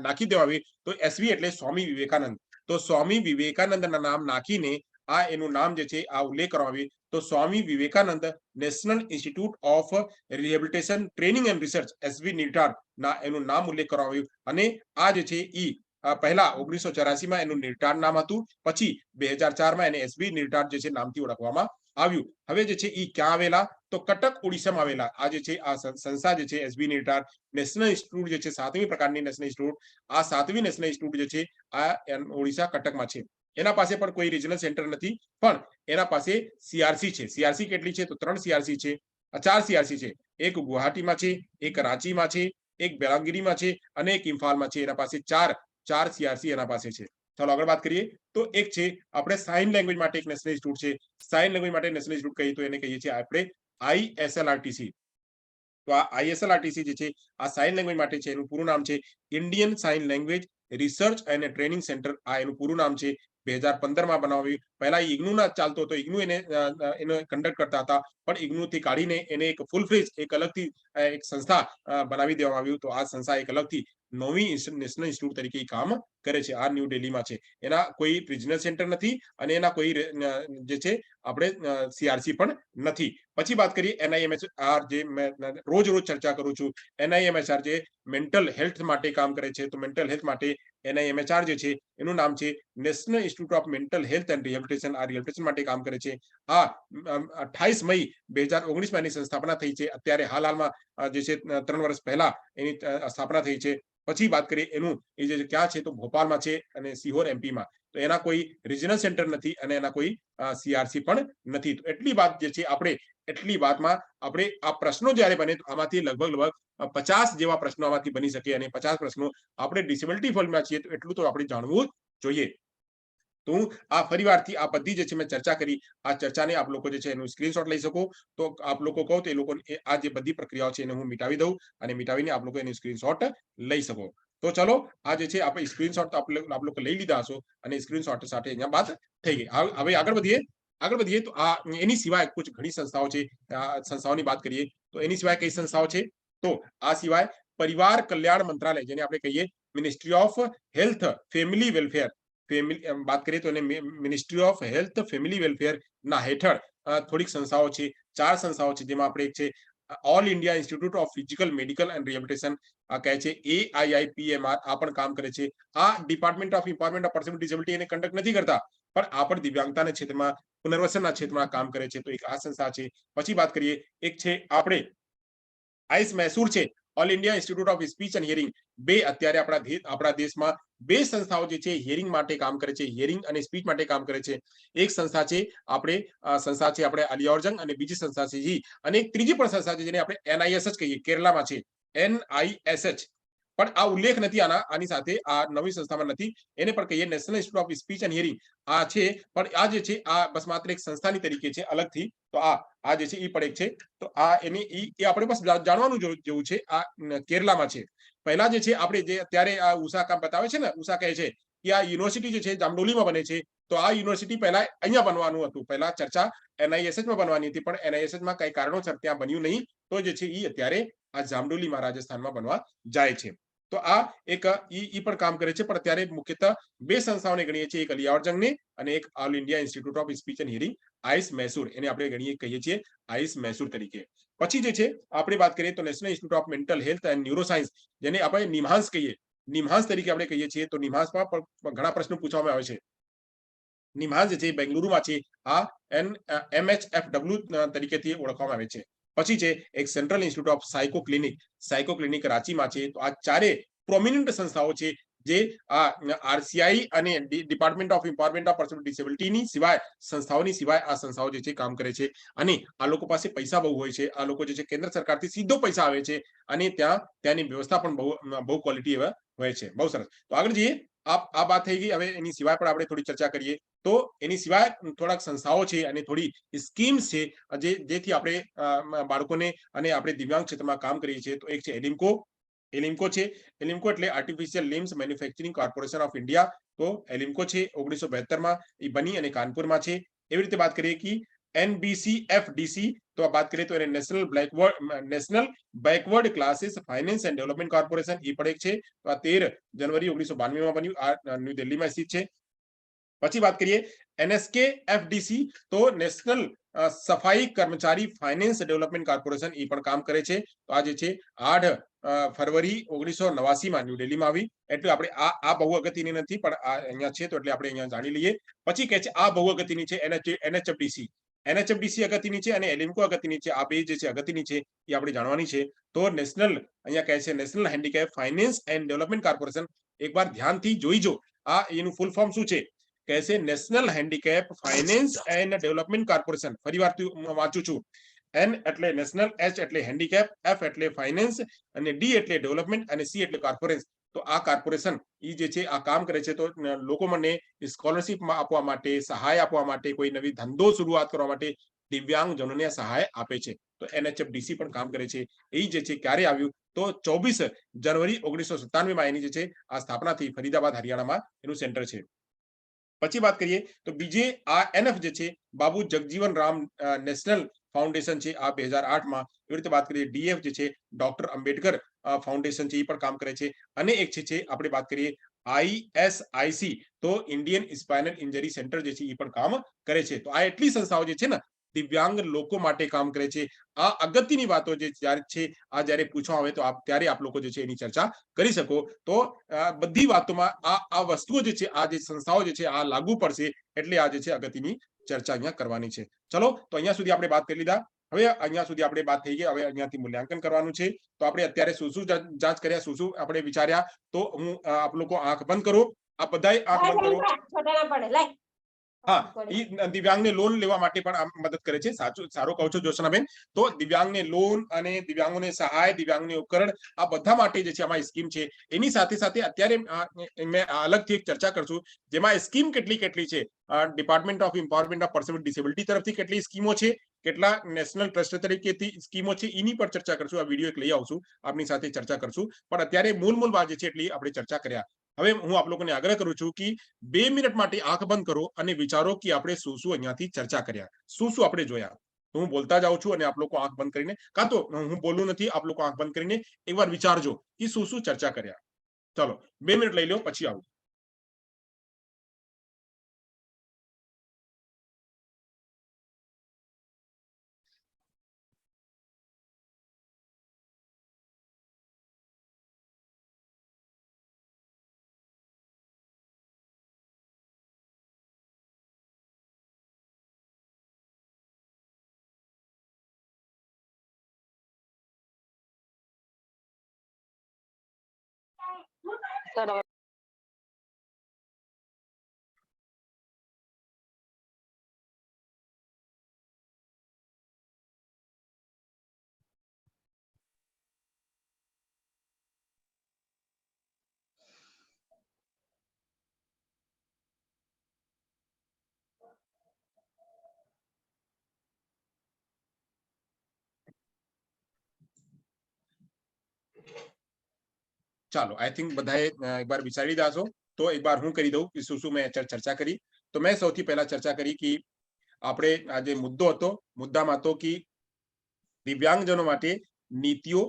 નાખી દેવા. તો SV એટલે સ્વામી વિવેકાનંદ. તો સ્વામી વિવેકાનંદના નામ નાખીને આ એનું નામ જે છે આ ઉલ્લેખ કરવામાં આવ્યો. તો Swami Vivekananda national institute of rehabilitation training and research SV NIRTAR ના એનું નામ ઉલ્લેખ કરવામાં આવ્યું. અને આ જે છે ઈ પહેલા 1984 માં એનું નિર્ટાર નામ હતું, પછી 2004 માં એને SV નિર્ટાર જે છે નામથી ઓળખવામાં આવ્યું. હવે જે છે ઈ ક્યાં આવેલા? તો કટક ઓડિશામાં આવેલા. આ જે છે આ સંસ્થા જે છે SV નિર્ટાર નેશનલ ઇન્સ્ટિટ્યૂટ જે છે 7મી પ્રકારની નેશનલ ઇન્સ્ટિટ્યૂટ, આ 7મી નેશનલ ઇન્સ્ટિટ્યૂટ જે છે આ ઓડિશા કટકમાં છે. એના પાસે પણ કોઈ રિજનલ સેન્ટર નથી, પણ એના પાસે CRC છે. CRC કેટલી છે? તો 3 CRC છે, 4 CRC છે. એક ગુવાહાટીમાં છે, એક રાંચીમાં છે, એક બેલાંગીરીમાં છે, અને એક ઇમ્ફાલમાં છે. એના પાસે 4 CRC એના પાસે છે. ચાલો આગળ વાત કરીએ તો એક છે આપણે સાઇન લેંગ્વેજ માટે એક નેશનલ ઇન્સ્ટિટ્યૂટ છે. સાઇન લેંગ્વેજ માટે નેશનલ ઇન્સ્ટિટ્યૂટ કહીએ તો એને કહીએ છીએ આપણે ISLRTC. તો આ ISLRTC જે છે આ સાઇન લેંગ્વેજ માટે છે. એનું પૂરું નામ છે Indian sign language research and training centre. આ એનું પૂરું નામ છે. 2015 માં બનાવ્યું. પહેલા ઇગ્નુ ના ચાલતો હતો, ઇગ્નુ એને કન્ડક્ટ કરતા હતા, પણ ઇગ્નુ થી કાઢીને એને એક ફૂલ ફ્લેજ એક અલગથી એક સંસ્થા બનાવી દેવામાં આવ્યું. તો આ સંસ્થા એક અલગથી 9મી નેશનલ ઇન્સ્ટિટ્યૂટ તરીકે કામ કરે છે. આ ન્યૂ દિલ્હીમાં છે. એના કોઈ રિજનલ સેન્ટર નથી અને એના કોઈ જે છે આપણે CRC પણ નથી. પછી વાત કરીએ NIMHR, જે મેં રોજ ચર્ચા કરું છું. NIMHR જે મેન્ટલ હેલ્થ માટે કામ કરે છે. તો મેન્ટલ હેલ્થ માટે NIMHR જે છે એનું નામ છે national institute of mental health and rehabilitation. આ રિહેબિલિટેશન માટે કામ કરે છે. આ 28 મઈ 2019 માં એની સ્થાપના થઈ છે. અત્યારે હાલમાં જે છે 3 વર્ષ પહેલા એની સ્થાપના થઈ છે. પછી વાત કરીએ એનું એ જે ક્યાં છે? તો ભોપાલમાં છે અને સિહોર MP માં. તો એના કોઈ રિજનલ સેન્ટર નથી અને એના કોઈ CRC પણ નથી. તો એટલી વાત જે છે આપણે એટલી વાતમાં આપણે આ પ્રશ્નો જ્યારે બને તો આમાંથી લગભગ 50 જેવા પ્રશ્નો આમાંથી બની શકે, અને 50 પ્રશ્નો આપણે ડિસેબિલિટી ફિલ્ડમાં છીએ તો એટલું તો આપણે જાણવું જોઈએ. તો હું આ ફરીવારથી આ બધી જે છે મેં ચર્ચા કરી આ ચર્ચાને આપ લોકો જે છે એનું સ્ક્રીનશોટ લઈ શકો તો આપ લોકો કહો તો એ લોકો આ જે બધી પ્રક્રિયાઓ છે એને હું મિટાવી દઉં અને મિટાવીને આપ લોકો એનું સ્ક્રીનશોટ લઈ શકો તો ચલો આ જે છે આપણે સ્ક્રીનશોટ આપ લોકો લઈ લીધા હશો અને સ્ક્રીનશોટ સાથે અહીંયા વાત થઈ ગઈ હવે આગળ વધીએ તો આ એની સિવાય કુછ ઘણી સંસ્થાઓ છે સંસ્થાઓની વાત કરીએ તો એની સિવાય કઈ સંસ્થાઓ છે તો આ સિવાય પરિવાર કલ્યાણ મંત્રાલય જેને આપણે કહીએ ministry of health family welfare વાત કરીએ તો એને ministry of health family welfare ના હેઠળ થોડીક સંસ્થાઓ છે 4 સંસ્થાઓ છે જેમાં આપણે એક છે all India institute of physical medical and rehabilitation આ કહે છે AIIPMR આ પણ કામ કરે છે આ department of empowerment of person with disability એને કન્ડક્ટ નથી કરતા પણ આ પણ દિવ્યાંગતાના ક્ષેત્રમાં પુનર્વસનના ક્ષેત્રમાં કામ કરે છે તો એક આ સંસ્થા છે પછી વાત કરીએ એક છે આપણે આઈસ મૈસૂર છે all India institute of speech and hearing બે અત્યારે આપણા દેશમાં બે સંસ્થાઓ જે છે હિયરિંગ માટે કામ કરે છે હિયરિંગ અને સ્પીચ માટે કામ કરે છે એક સંસ્થા છે આપણે અલી ઓર્જંગ અને બીજી સંસ્થા છે જી અને એક ત્રીજી પણ સંસ્થા છે જેને આપણે NISH કહીએ કેરલામાં છે NISH પણ આ ઉલ્લેખ નથી આની સાથે આ નવી સંસ્થામાં નથી એને પણ કહીએ national institute of speech and hearing આ છે પણ આ જે છે આ બસ માત્ર એક સંસ્થાની તરીકે છે અલગથી તો આ જે છે એ પણ એક છે તો આ એની આપણે બસ જાણવાનું જેવું છે આ કેરલામાં છે પહેલા જે છે આપણે જે અત્યારે આ ઉષા કામ બતાવે છે ને ઉષા કહે છે કે આ યુનિવર્સિટી જે છે જામડોલીમાં બને છે તો આ યુનિવર્સિટી પહેલા અહીંયા બનવાનું હતું પહેલા ચર્ચા NISH માં બનવાની હતી પણ NISH માં કઈ કારણોસર ત્યાં બન્યું નહીં તો જે છે એ અત્યારે આ જામડોલીમાં રાજસ્થાનમાં બનવા જાય છે તો આ એક ઈ પણ કામ કરે છે પણ અત્યારે મુખ્યતઃ બે સંસ્થાઓને ગણીએ છીએ એક અલી ઓર્જંગને અને એક all India institute of speech and hearing આઈસ મૈસૂર એને આપણે કહીએ છીએ આઈસ મૈસૂર તરીકે પછી જે છે આપણે વાત કરીએ તો national institute of mental health and neuroscience જેને આપણે નિમ્હાન્સ કહીએ નિમ્હાન્સ તરીકે આપણે કહીએ છીએ તો નિમ્હાન્સમાં પણ ઘણા પ્રશ્નો પૂછવામાં આવે છે નિમ્હાન્સ જે છે બેંગલુરુમાં છે આ MHFW તરીકેથી ઓળખવામાં આવે છે પછી છે એક central institute of psycho clinic રાંચીમાં છે તો આ ચારે પ્રોમિનન્ટ સંસ્થાઓ છે જે આ RCI અને department of empowerment of person with ડિસેબિલિટીની સંસ્થાઓની સિવાય આ સંસ્થાઓ જે છે કામ કરે છે અને આ લોકો પાસે પૈસા બહુ હોય છે આ લોકો જે છે કેન્દ્ર સરકારથી સીધો પૈસા આવે છે અને ત્યાંની વ્યવસ્થા પણ બહુ ક્વોલિટી હોય છે બહુ સરસ તો આગળ જઈએ આ વાત થઈ ગઈ હવે એની સિવાય પણ આપણે થોડી ચર્ચા કરીએ તો એની સિવાય થોડાક સંસ્થાઓ છે અને થોડી સ્કીમ્સ છે જેથી આપણે બાળકોને અને આપણે દિવ્યાંગ ક્ષેત્રમાં કામ કરીએ છીએ તો એક છે એલિમ્કો છે એલિમ્કો એટલે artificial limbs manufacturing corporation of India તો એલિમ્કો છે 1972માં એ બની અને કાનપુરમાં છે એવી રીતે વાત કરીએ કે NBCFDC તો વાત કરીએ તો એને national backward classes finance and development corporation એ પણ એક છે તો આ 13 જનવરી 1992માં બન્યું આ ન્યૂ દિલ્હીમાં સ્થિત છે પછી વાત કરીએ NSKFDC તો નેશનલ સફાઈ કર્મચારી ફાઇનાન્સ ડેવલપમેન્ટ કોર્પોરેશન એ પણ કામ કરે છે તો આ જે છે 8 ફરવરી 1989માં ન્યૂ દિલ્હીમાં આવી એટલે આપણે આ બહુ અગત્યની નથી પણ આ અહીંયા છે તો એટલે આપણે અહીંયા જાણી લઈએ પછી કહે છે આ બહુ અગત્યની છે NHFDC અગત્યની છે અને એલિમ્કો અગત્યની છે આ બે જે છે અગત્યની છે એ આપણે જાણવાની છે તો અહીંયા કહે છે national handicap finance and development corporation એકવાર ધ્યાનથી જોઈજો આ એનું ફૂલ ફોર્મ શું છે કહે છે national handicap finance and development corporation ફરીવાર વાંચું છું N એટલે નેશનલ, H એટલે હેન્ડીકેપ, F એટલે ફાઇનાન્સ અને D એટલે ડેવલપમેન્ટ અને C એટલે કોર્પોરેશન તો આ કોર્પોરેશન ઈ જે છે આ કામ કરે છે તો લોકો મને સ્કોલરશિપ આપવા માટે સહાય આપવા માટે કોઈ નવી ધંધો શરૂઆત કરવા માટે દિવ્યાંગજનોને સહાય આપે છે તો NHFDC પણ કામ કરે છે એ જે છે ક્યારે આવ્યું તો 24 જનવરી 1997માં એની જે છે આ સ્થાપના થઈ ફરીદાબાદ હરિયાણામાં એનું સેન્ટર છે પછી વાત કરીએ તો બીજે આ NF જે છે બાબુ જગજીવન રામ નેશનલ ફાઉન્ડેશન છે આ 2008માં એવી રીતે વાત કરીએ DF જે છે ડોક્ટર અંબેડકર ફાઉન્ડેશન છે એ પણ કામ કરે છે અને એક છે આપણે વાત કરીએ ISIC તો ઇન્ડિયન સ્પાઇનલ ઇન્જરી સેન્ટર જે છે એ પણ કામ કરે છે તો આ એટલી સંસ્થાઓ જે છે ને દિવ્યાંગ લોકો માટે કામ કરે છે આ અગત્યની વાતો જે જ્યારે પૂછવા આવે તો ત્યારે આપ લોકો જે છે એની ચર્ચા કરી શકો તો બધી વાતોમાં આ વસ્તુઓ જે છે આ જે સંસ્થાઓ જે છે આ લાગુ પડશે એટલે આ જે છે અગત્યની ચર્ચા અહીંયા કરવાની છે ચલો તો અહીંયા સુધી આપણે વાત કરી લીધા હવે અહીંયા સુધી આપણે વાત થઈ ગઈ હવે અહીંયાથી મૂલ્યાંકન કરવાનું છે તો આપણે અત્યારે શું જાંચ કર્યા શું આપણે વિચાર્યા તો હું આપ લોકો આંખ બંધ કરો આ બધાય આંખ બંધ કરો હા, ઈ દિવ્યાંગને લોન લેવા માટે પણ આ મદદ કરે છે. સારું કહો છો જ્યોત્સનાબેન. તો દિવ્યાંગને લોન અને દિવ્યાંગોને સહાય, દિવ્યાંગને ઉપકરણ, આ બધા માટે જે છે આમાં સ્કીમ છે. એની સાથે સાથે અત્યારે મેં અલગથી એક ચર્ચા કરશું, જેમાં સ્કીમ કેટલી છે. Department of empowerment of person with disability તરફથી કેટલી સ્કીમો છે, કેટલા નેશનલ ટ્રસ્ટ તરીકેથી સ્કીમો છે, એની પર ચર્ચા કરશું. આ વિડીયો એક લઈ આવશું, આપની સાથે ચર્ચા કરશું. પણ અત્યારે મૂળ વાત જે છે એટલી આપણે ચર્ચા કર્યા. હવે હું આપ લોકોને આગ્રહ કરું છું કે 2 મિનિટ માટે આંખ બંધ કરો અને વિચારો કે આપણે શું અહીંયાથી ચર્ચા કર્યા, શું આપણે જોયા. તો હું બોલતા જાઉં છું અને આપ લોકો આંખ બંધ કરીને, કાં તો હું બોલું નથી, આપ લોકો આંખ બંધ કરીને એકવાર વિચારજો કે શું ચર્ચા કર્યા. ચલો 2 મિનિટ લઈ લો, પછી આવું. સર હવે ચાલો, આઈ થિંક બધાએ એકવાર વિચારી લીધા છો. તો એકવાર હું કરી દઉં કે શું મેં ચર્ચા કરી. તો મેં સૌથી પહેલા ચર્ચા કરી કે આપણે આ જે મુદ્દો હતો, મુદ્દામાં હતો કે દિવ્યાંગજનો માટે નીતિઓ,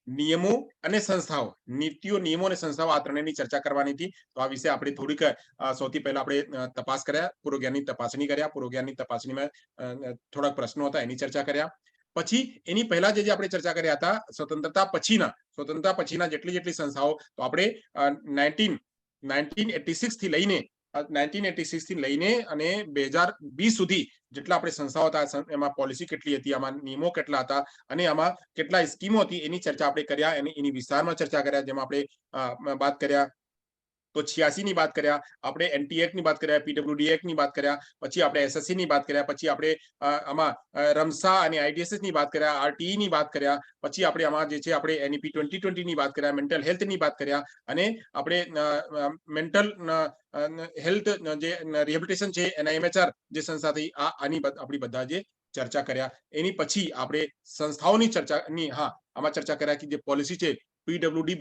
નિયમો અને સંસ્થાઓ, નીતિઓ, નિયમો અને સંસ્થાઓ, આ ત્રણેયની ચર્ચા કરવાની હતી. તો આ વિશે આપણે થોડીક સૌથી પહેલા આપણે તપાસ કર્યા, પૂર્વજ્ઞાનની તપાસણી કર્યા. પૂર્વજ્ઞાનની તપાસણીમાં થોડાક પ્રશ્નો હતા, એની ચર્ચા કર્યા. પછી એની પહેલા જે આપણે ચર્ચા કર્યા હતા સ્વતંત્રતા પછીના જેટલી સંસ્થાઓ, તો આપણે 1986 થી લઈને 1986 થી લઈને અને 2020 સુધી જેટલા આપણે સંસ્થાઓ હતા, એમાં પોલિસી કેટલી હતી, આમાં નિયમો કેટલા હતા અને આમાં કેટલા સ્કીમો હતી, એની ચર્ચા આપણે કર્યા. એની વિસ્તારમાં ચર્ચા કર્યા, જેમાં આપણે વાત કર્યા તો 86 ની વાત કર્યા, આપણે એનટી એક્ટ ની વાત કર્યા, પીડબ્લ્યુડી એક્ટ ની વાત કર્યા, પછી આપણે એસએસસી ની વાત કર્યા, પછી આપણે આમાં રમસા અને આઈડીએસએસ ની વાત કર્યા, આરટીઈ ની વાત કર્યા, પછી આપણે આમાં જે છે આપણે એનઈપી 2020 ની વાત કર્યા, મેન્ટલ હેલ્થ ની વાત કર્યા, અને આપણે મેન્ટલ હેલ્થ જે રિહેબિલિટેશન છે એનઆઈએમએચઆર જે સંસ્થાથી આની આપણી બધા જે ચર્ચા કર્યા. એની પછી આપણે સંસ્થાઓની ચર્ચાની આમાં ચર્ચા કર્યા કે જે પોલિસી છે પીડબ્લ્યુડી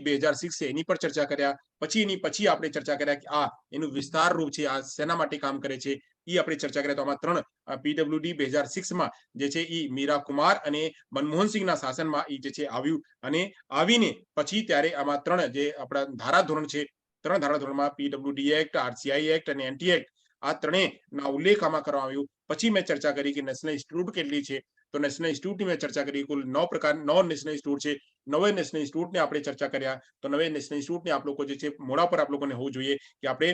2006 છે એની પર ચર્ચા કર્યા. એની પછી આપણે ચર્ચા કર્યા કે એનું વિસ્તાર રૂપ છે, આ શેના માટે કામ કરે છે, એ આપણે ચર્ચા કર્યા. તો આમાં 3 પીડબ્લ્યુડી 2006 માં જે છે એ મીરા કુમાર અને મનમોહનસિંહના શાસનમાં એ જે છે આવ્યું, અને આવીને પછી ત્યારે આમાં 3 જે આપણા ધારાધોરણ છે, 3 ધારાધોરણમાં પીડબ્લ્યુડી એક્ટ, આરસીઆઈ એક્ટ અને એનટી એક્ટ, આ ત્રણેયના ઉલ્લેખ આમાં કરવામાં આવ્યું. પછી મેં ચર્ચા કરી કે નેશનલ ઇન્સ્ટિટ્યૂટ કેટલી છે. તો નેશનલ ઇન્સ્ટિટ્યૂટની મેં ચર્ચા કરી, કુલ 9 નેશનલ ઇન્સ્ટિટ્યૂટ છે. 9 નેશનલ ઇન્સ્ટિટ્યૂટને આપણે ચર્ચા કર્યા. તો 9 નેશનલ ઇન્સ્ટિટ્યૂટને આપ લોકો જે છે મોડા પર આપ લોકોને હોવું જોઈએ કે આપણે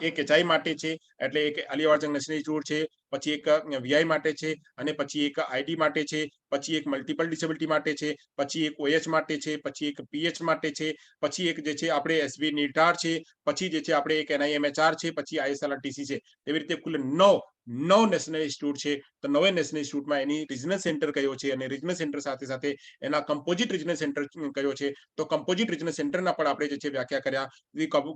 એક એચઆઈ માટે છે, એટલે એક અલીવાજંગ નેશનલ ઇન્સ્ટિટ્યૂટ છે, પછી એક વીઆઈ માટે છે, અને પછી એક આઈડી માટે છે, પછી એક મલ્ટિપલ ડિસેબિલિટી માટે છે, પછી એક ઓએચ માટે છે, પછી એક પીએચ માટે છે, પછી એક જે છે આપણે એસબી નિટાર છે, પછી જે છે આપણે એક એનઆઈએમએચઆર છે, પછી આઈએસઆરટીસી છે. એવી રીતે કુલ 9 નેશનલ ઇન્સ્ટિટ્યૂટ છે. તો 9 નેશનલ ઇન્સ્ટિટ્યૂટમાં એની રિજનલ સેન્ટર કયો છે, અને રિજનલ સેન્ટર સાથે સાથે એના કમ્પોઝિટ રિજનલ સેન્ટર કયો છે. તો કમ્પોઝિટ રિજનલ સેન્ટરના પણ આપણે જે છે વ્યાખ્યા કર્યા.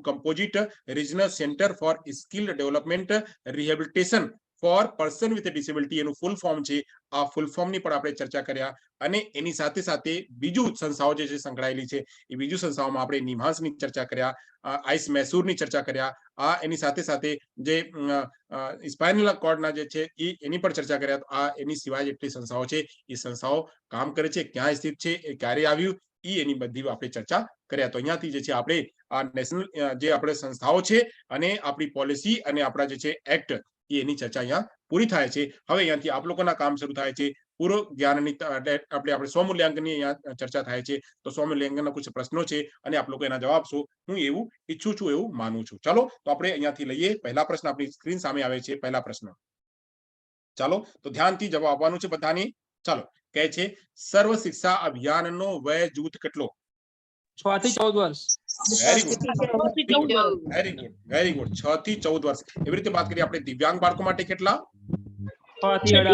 Composite regional centre for skill development rehabilitation for person with disability, એનું ફૂલ ફોર્મ છે. આ ફૂલ ફોર્મની પણ આપણે ચર્ચા કર્યા. અને એની સાથે સાથે બીજું સંસ્થાઓ જે છે સંકળાયેલી છે, એ બીજું સંસ્થાઓમાં આપણે નિમ્હાંસની ચર્ચા કર્યા, આઈસ મૈસૂરની ચર્ચા કર્યા. એની સાથે સાથે જે સ્પાઇનલ કોર્ડના જે છે એની પર ચર્ચા કર્યા. તો એની સિવાય જેટલી સંસ્થાઓ છે, એ સંસ્થાઓ કામ કરે છે, ક્યાં સ્થિત છે, એ ક્યારે આવ્યું, એની બધી આપણે ચર્ચા કર્યા. તો અહીંયાથી જે છે આપણે આ નેશનલ જે આપણે સંસ્થાઓ છે અને આપણી પોલિસી અને આપણા જે છે એક્ટ, એની ચર્ચા અહીંયા પૂરી થાય છે. હવે અહીંયાથી આપ લોકોના કામ શરૂ થાય છે. પૂર્વ જ્ઞાનની આપણે સ્વમૂલ્યાંકનની અહીંયા ચર્ચા થાય છે. તો સ્વમૂલ્યાંકનના કુછ પ્રશ્નો છે અને આપ લોકો એના જવાબ આપશો, હું એવું ઈચ્છું છું, એવું માનું છું. ચાલો, તો આપણે અહીંયાથી લઈએ. પહેલા પ્રશ્ન આપણી સ્ક્રીન સામે આવે છે. પહેલા પ્રશ્ન, ચાલો તો ધ્યાનથી જવાબ આપવાનું છે બધાની. ચાલો, કહે છે સર્વ શિક્ષા અભિયાનનો વય જૂથ કેટલો? 6 થી 14 વર્ષ. Very good, very good, very good. 6 થી 14 વર્ષ. એવી રીતે વાત કરીએ આપણે દિવ્યાંગ બાળકો માટે કેટલા? 6 થી 18.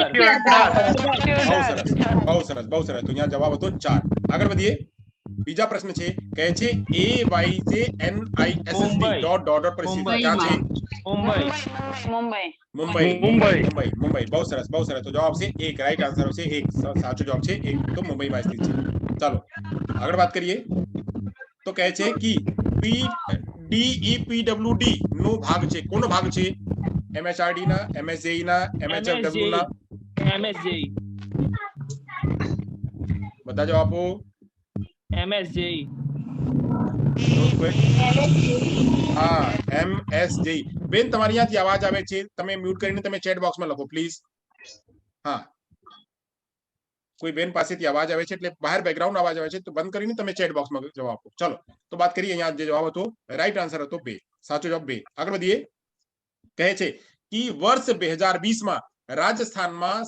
બહુ સરસ, બહુ સરસ, બહુ સરસ. તો અહીંયા જવાબ હતો 4. આગળ વધીએ. બીજા પ્રશ્ન છે, કહે છે AYJNISSD Mumbai. Dot dot dot પરિસ્થિતિ મુંબઈ. ક્યાં છે? મુંબઈ. મુંબઈ મુંબઈ, મુંબઈ, મુંબઈ, મુંબઈ. બહુ સરસ, બહુ સરસ. તો જવાબ છે 1. રાઈટ આન્સર આવશે 1. સાચો જવાબ છે 1. તો મુંબઈમાં સ્થિત છે. ચાલો આગળ વાત કરીએ. તો કહે છે કે DEPWD નો ભાગ છે. કોનો ભાગ છે? MHRD ના, MSJE ના, MHFW ના? MSJE. બધા જવાબો. MSJE. હા, MSJE. બેન તમારી ત્યાંથી અવાજ આવે છે, તમે મ્યુટ કરીને તમે ચેટ બોક્સમાં લખો પ્લીઝ. હા, કોઈ બેન પાસેથી અવાજ આવે છે એટલે બહાર બેકગ્રાઉન્ડ અવાજ આવે છે તો બંધ કરીને તમે ચેટ બોક્સમાં જવાબ આપો. ચલો તો વાત કરીએ. અહીંયા જે જવાબ હતો રાઈટ આન્સર હતો 2. સાચો જવાબ 2. આગળ વધીએ. કહે છે કે વર્ષ 2020 માં રાજસ્થાનમાં,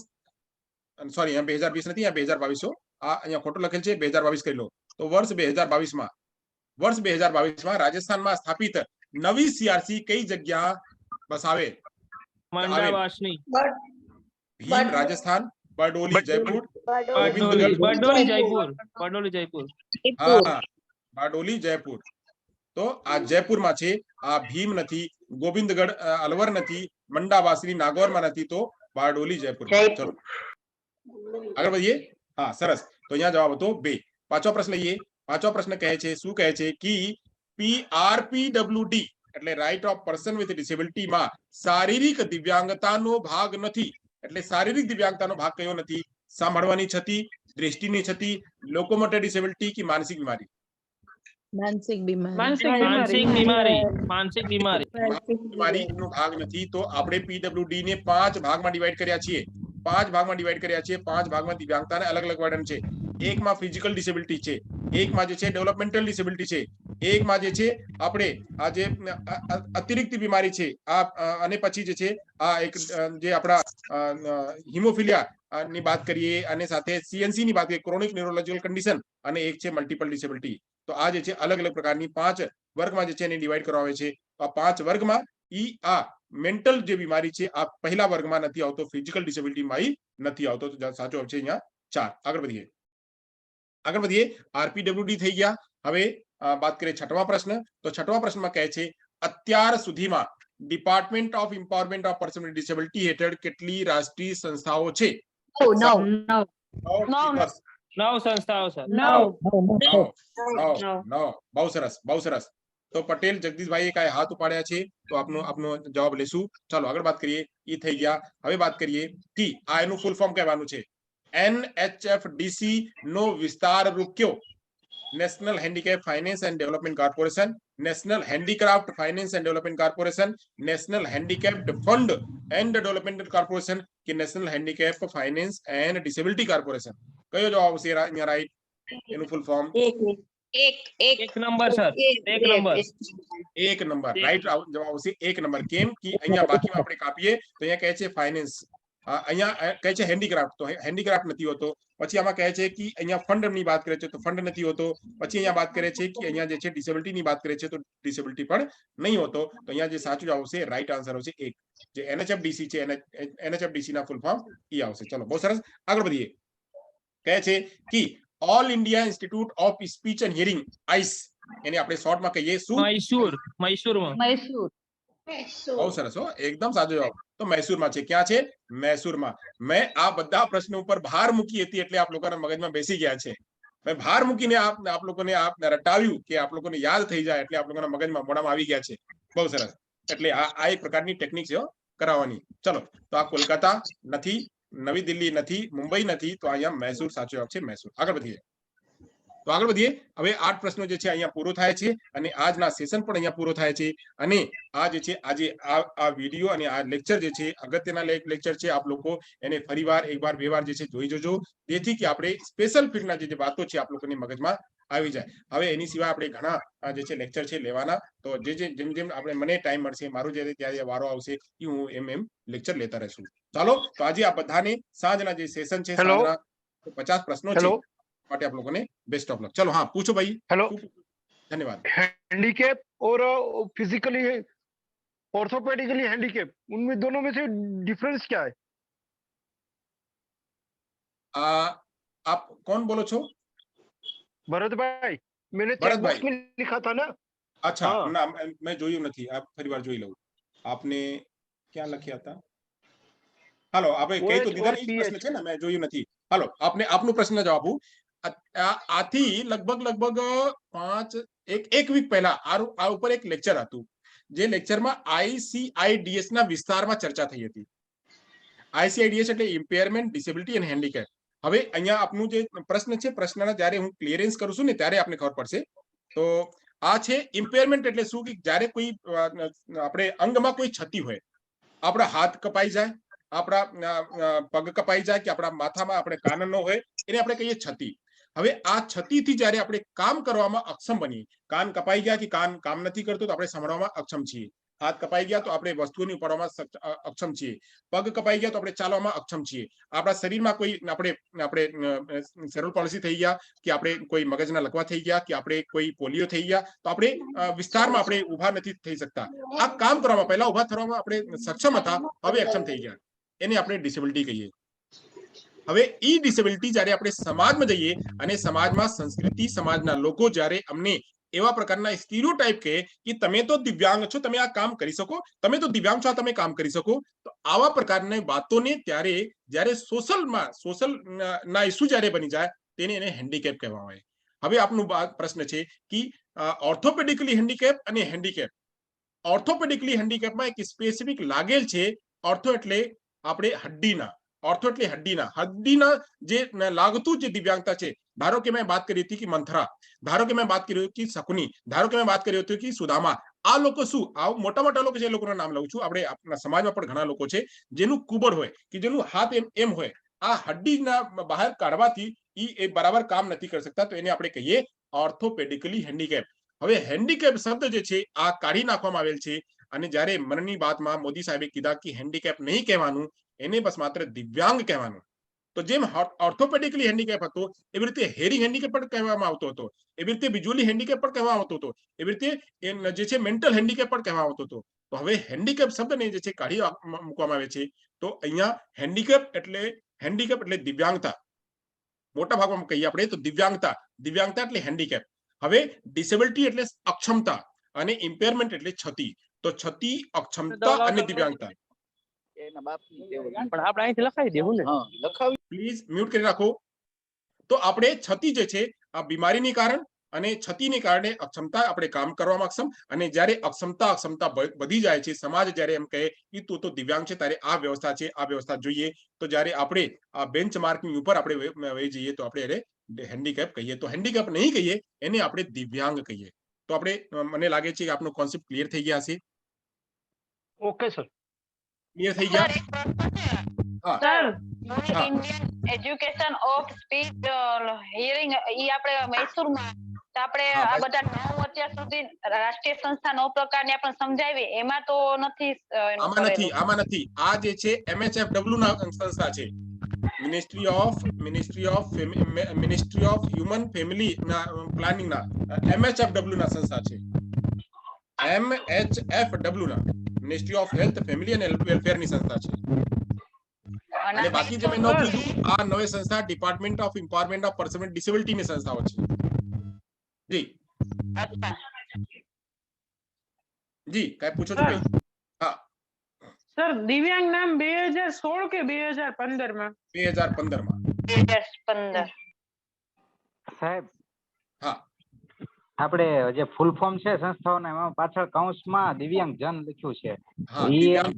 સોરી અહીંયા 2020 નથી, અહીંયા 2022. આ અહીંયા ખોટું લખેલ છે, 2022 કરી લો. તો વર્ષ 2022 માં રાજસ્થાનમાં સ્થાપિત નવી સીઆરસી કઈ જગ્યા બસાવે? મંડાવાસની. ભીમ રાજસ્થાન, બારડોલી જયપુર, બારડોલી જયપુર. બારડોલી જયપુર. હા, બારડોલી જયપુર. તો આ જયપુરમાં છે. આ ભીમ નથી, ગોવિંદગઢ અલવર નથી, મંડાવાસની નાગોરમાં નથી, તો બારડોલી જયપુર. ચલો આગળ વધીએ. હા સરસ. તો અહીંયા જવાબ હતો 2. પાંચમો પ્રશ્ન લઈએ. પાંચમો પ્રશ્ન કહે છે, શું કહે છે કે PRPWD એટલે right of person with disability માં શારીરિક દિવ્યાંગતાનો ભાગ નથી. એટલે શારીરિક દિવ્યાંગતાનો ભાગ કયો નથી? સાંભળવાની ક્ષતિ, દૃષ્ટિની ક્ષતિ, લોકોમોટર ડિસેબિલિટી કે માનસિક બીમારી? માનસિક બીમારી. માનસિક બીમારી. બીમારીનો ભાગ નથી. તો આપણે PWD ને 5 ભાગમાં ડિવાઈડ કર્યા છીએ. 5 ભાગમાં ડિવાઈડ કર્યા છે. 5 ભાગમાં દિવ્યાંગતાને અલગ અલગ વર્ણન છે. એકમાં ફિઝિકલ ડિસેબિલિટી છે, એકમાં જે છે ડેવલપમેન્ટલ ડિસેબિલિટી છે, એકમાં જે છે આપણે આ જે અતિરિક્ત બીમારી છે આ, અને પછી જે છે આ એક જે આપણા હિમોફિલિયા ની વાત કરીએ અને સાથે CNC ની વાત કરીએ, ક્રોનિક ન્યુરોલોજિકલ કન્ડિશન, અને એક છે મલ્ટિપલ ડિસેબિલિટી. તો આ જે છે અલગ અલગ પ્રકારની 5 વર્ગમાં જે છે એને ડિવાઈડ કરવામાં આવે છે. આ 5 વર્ગમાં આ મેન્ટલ જે બીમારી છે આ પહેલા વર્ગમાં નથી આવતો, ફિઝિકલ ડિસેબિલિટીમાં નથી આવતો. તો સાચો જવાબ છે અહીંયા 4. આગળ વધીએ. RPWD થઈ ગયા. હવે વાત કરીએ છઠ્ઠા પ્રશ્ન. તો છઠ્ઠા પ્રશ્નમાં કહે છે અત્યાર સુધીમાં department of empowerment of person with disability હેઠળ કેટલી રાષ્ટ્રીય સંસ્થાઓ છે? 9 સંસ્થાઓ સર. 9. બહુ સરસ, બહુ સરસ. તો પટેલ જગદીશભાઈએ કાંઈ હાથ ઉપાડ્યા છે તો આપનો જવાબ લેશું. ચાલો આગળ વાત કરીએ. એ થઈ ગયા. હવે વાત કરીએ કે આ એનું ફૂલ ફોર્મ કહેવાનું છે. NHFDC નો વિસ્તાર રૂપ કયો? National handicap finance and development corporation, national handicraft finance and development corporation, national handicapped fund and development corporation કે national handicap finance and disability corporation? કયો જવાબ આવશે અહીંયા રાઈટ? એનું ફૂલ ફોર્મ એક નંબર સર. એક નંબર રાઈટ જવાબ આવશે 1 નંબર. કેમ કે અહીંયા બાકીમાં આપણે કાપીએ તો અહીંયા કહે છે ફાઇનાન્સ, અહીંયા કહે છે હેન્ડીક્રાફ્ટ, તો હેન્ડીક્રાફ્ટ નથી હોતો. પછી આમાં કહે છે કે અહીંયા ફંડ ની વાત કરે છે તો ફંડ નથી હોતો. પછી અહીંયા વાત કરે છે કે અહીંયા જે છે ડિસેબિલિટી ની વાત કરે છે તો ડિસેબિલિટી પણ નહીં હોતો. તો અહીંયા જે સાચું આવશે રાઈટ આન્સર આવશે 1. જે NHFDC છે NHFDC ના ફૂલ ફોર્મ ઈ આવશે. ચલો બહુ સરસ. આગળ વધીએ. કહે છે કે all India institute of speech and hearing આઈસ, એને આપણે શોર્ટમાં કહીએ શું? મૈસૂરમાં. બહુ સરસ હો, એકદમ સાચો જવાબ. તો મૈસૂરમાં છે. ક્યાં છે? મૈસૂરમાં. મેં આ બધા પ્રશ્નો ઉપર ભાર મૂકી હતી એટલે આપ લોકોના મગજમાં બેસી ગયા છે. મેં ભાર મૂકીને આપ લોકોને રટાવ્યું કે આપ લોકોને યાદ થઈ જાય એટલે આપ લોકોના મગજમાં મોઢામાં આવી ગયા છે. બહુ સરસ. એટલે આ એક પ્રકારની ટેકનિક છે કરાવવાની. ચલો તો આ કોલકાતા નથી, નવી દિલ્હી નથી, મુંબઈ નથી, તો અહીંયા મૈસૂર સાચો જવાબ છે. મૈસૂર. આગળ વધીએ. હવે 8 પ્રશ્નો જે છે અહીંયા પૂરો થાય છે અને આજના સેશન પણ અહીંયા પૂરો થાય છે. અને આ જે છે આજે આ વિડીયો અને આ લેક્ચર જે છે અગત્યના લેક્ચર છે. આપ લોકો એને ફરીવાર, એકવાર, બે વાર જે છે જોઈ જોજો, જેથી કે આપણે સ્પેશિયલ ફિલ્ડના જે વાતો છે આપ લોકોની મગજમાં આવી જાય. હવે એની સિવાય આપણે ઘણા જે છે લેક્ચર છે લેવાના. તો જેમ આપણે મને ટાઈમ મળશે, મારો જ્યારે ત્યારે વારો આવશે એ હું એમ લેક્ચર લેતા રહેશું. ચાલો તો આજે આ બધાને સાંજના જે સેશન છે, સાંજના 50 પ્રશ્નો છે માટે આપ લોકોને બેસ્ટ ઓફ લક. ચલો હા પૂછો ભાઈ. હેલો. धन्यवाद। हैंडीकैप और फिजिकली ऑर्थोपेडिकली हैंडीकैप, उनमें दोनों में से डिफरेंस क्या है? आप कौन बोलो छो? भरत भाई, मैंने भरत चेक भाई। बॉक्स में लिखा था ना। अच्छा, हाँ। ના મેં જોયું નથી, આપ ફરીવાર જોઈ લઉં. આપને ક્યાં લખ્યા હતા? હાલો, આપણે કહી તો OH દીધા और ને, ઈ જ PH। પ્રશ્ન છે ને, મેં જોયું નથી. હાલો, આપને આપનો પ્રશ્ન જવાબ આપું. આથી લગભગ 1 વીક પહેલા આ ઉપર એક લેક્ચર હતું, જે લેક્ચરમાં ICIDS ના વિસ્તારમાં ચર્ચા થઈ હતી. ICIDS એટલે ઇમ્પેરમેન્ટ, ડિસેબિલિટી અને હેન્ડીકેપ. હવે અહીંયા આપનું જે પ્રશ્ન છે, પ્રશ્નના જ્યારે હું ક્લિયરન્સ કરું છું ને, ત્યારે આપને ખબર પડશે. તો આ છે ઇમ્પેરમેન્ટ એટલે શું, કે જ્યારે કોઈ આપણે અંગમાં કોઈ ક્ષતિ હોય, આપણા હાથ કપાઈ જાય, આપણા પગ કપાઈ જાય, કે આપણા માથામાં આપણે કાન ન હોય, એને આપણે કહીએ ક્ષતિ. હવે આ ક્ષતિથી જ્યારે આપણે કામ કરવામાં અક્ષમ બનીએ, કાન કપાઈ ગયા કે કાન કામ નથી કરતું, તો આપણે સાંભળવામાં અક્ષમ છીએ. હાથ કપાઈ ગયા તો આપણે વસ્તુઓની ઉપાડવામાં અક્ષમ છીએ. પગ કપાઈ ગયા તો આપણે ચાલવામાં અક્ષમ છીએ. આપણા શરીરમાં કોઈ આપણે સેરેબ્રલ પાલ્સી થઈ ગયા, કે આપણે કોઈ મગજના લકવા થઈ ગયા, કે આપણે કોઈ પોલિયો થઈ ગયા, તો આપણે વિસ્તારમાં આપણે ઊભા નથી થઈ શકતા. આ કામ કરવામાં, પહેલા ઊભા થવામાં આપણે સક્ષમ હતા, હવે અક્ષમ થઈ ગયા, એને આપણે ડિસેબિલિટી કહીએ. હવે ઈ ડિસેબિલિટી જ્યારે આપણે સમાજમાં જઈએ અને સમાજમાં સંસ્કૃતિ, સમાજના લોકો જ્યારે અમને એવા પ્રકારના સ્ટીરિયોટાઇપ કહે કે તમે તો દિવ્યાંગ છો, તમે આ કામ કરી શકો, તમે તો દિવ્યાંગ છો, તમે કામ કરી શકો, તો આવા પ્રકારની વાતોને ત્યારે જ્યારે સોશિયલ ના ઇસ્યુ જ્યારે બની જાય, તેને એને હેન્ડીકેપ કહેવામાં આવે. હવે આપનો પ્રશ્ન છે કે ઓર્થોપેડિકલી હેન્ડીકેપ અને હેન્ડીકેપ. ઓર્થોપેડિકલી હેન્ડીકેપમાં એક સ્પેસિફિક લાગેલ છે. ઓર્થો એટલે આપણે હડ્ડીના, ઓર્થો એટલે હડ્ડીના જે લાગતું જે દિવ્યાંગતા છે. ધારો કે મેં વાત કરી હતી કે મંથરા, ધારો કે મેં વાત કરી હતી શકુની, ધારો કે મેં વાત કરી હતી કે સુદામા. આ લોકો શું, આ મોટા મોટા લોકો છે, એ લોકોના નામ લઉં છું. આપણે આપણા સમાજમાં પણ ઘણા લોકો છે જેનું કુબડ હોય, કે જેનું હાથ એમ હોય, આ હડ્ડીના બહાર કાઢવાથી એ બરાબર કામ નથી કરી શકતા, તો એને આપણે કહીએ ઓર્થોપેડિકલી હેન્ડીકેપ. હવે હેન્ડીકેપ શબ્દ જે છે આ કાઢી નાખવામાં આવેલ છે, અને જ્યારે મનની બાતમાં મોદી સાહેબે કીધા કે હેન્ડીકેપ નહીં કહેવાનું, એને બસ માત્ર દિવ્યાંગ કહેવાનું. તો જેમ ઓર્થોપેડિકલી હેન્ડીકેપ હતો, એવી રીતે હેરિંગ હેન્ડીકેપ પણ કહેવામાં આવતો હતો, એવી રીતે વિઝ્યુઅલી હેન્ડીકેપ પણ કહેવામાં આવતો હતો, એવી રીતે જે છે મેન્ટલ હેન્ડીકેપ પણ કહેવામાં આવતો હતો. તો હવે હેન્ડીકેપ શબ્દને જે છે કાઢી મૂકવામાં આવે છે. તો અહીંયા હેન્ડીકેપ એટલે દિવ્યાંગતા. મોટા ભાગમાં કહીએ આપણે તો દિવ્યાંગતા એટલે હેન્ડીકેપ. હવે ડિસેબિલિટી એટલે અક્ષમતા, અને ઇમ્પેરમેન્ટ એટલે ક્ષતિ. તો ક્ષતિ, અક્ષમતા અને દિવ્યાંગતા. પણ આપણે અહીંથી લખાઈ દેવું ને. પ્લીઝ મ્યુટ કરી રાખો. તો આપણે ક્ષતિ જે છે આ બીમારીની કારણ, અને ક્ષતિને કારણે અક્ષમતા, આપણે કામ કરવામાં અક્ષમ. અને જ્યારે અક્ષમતા વધી જાય છે, સમાજ જ્યારે એમ કહે કે તું તો દિવ્યાંગ છે, ત્યારે આ વ્યવસ્થા છે, આ વ્યવસ્થા જોઈએ, તો જ્યારે આપણે આ બેન્ચમાર્કની ઉપર આપણે વહી જઈએ, તો આપણે એને હેન્ડીકેપ કહીએ. તો હેન્ડીકેપ નહીં કહીએ, એને આપણે દિવ્યાંગ કહીએ. તો આપણે, મને લાગે છે કે આપનો કોન્સેપ્ટ ક્લિયર થઈ ગયા હશે. Okay sir. ક્લિયર થઈ ગયા? હા. Sir Indian education of speech hearing, ઈ આપણે મૈસૂરમાં, તો આપણે હા, આ બધા 9 અત્યાર સુધી રાષ્ટ્રીય સંસ્થા 9 પ્રકારની આપણે સમજાવી, એમાં તો નથી એનું કરેલું. આમાં નથી. આ જે છે MHFW ના સંસ્થા છે, મિનિસ્ટ્રી ઓફ હ્યુમન ફેમિલી ના પ્લાનિંગ ના, MHFW ના સંસ્થા છે. MHFW ના મિનિસ્ટ્રી ઓફ હેલ્થ, ફેમિલી અને વેલફેર ની સંસ્થા છે. અને બાકી જે મેં ન કીધું, આ નવી સંસ્થા department of empowerment of person with disability ની સંસ્થાઓ છે. જી અચ્છા. જી કઈ પૂછો છો ભાઈ? હા, સર દિવ્યાંગ નામ 2016 કે 2015 માં? 2015 માં. 2015. સાહેબ, હા, આપણે જે ફૂલ ફોર્મ છે સંસ્થાઓના, એમાં પાછળ કૌંસમાં દિવ્યાંગ જન લખ્યું છે. હા, ઈ દિવ્યાંગ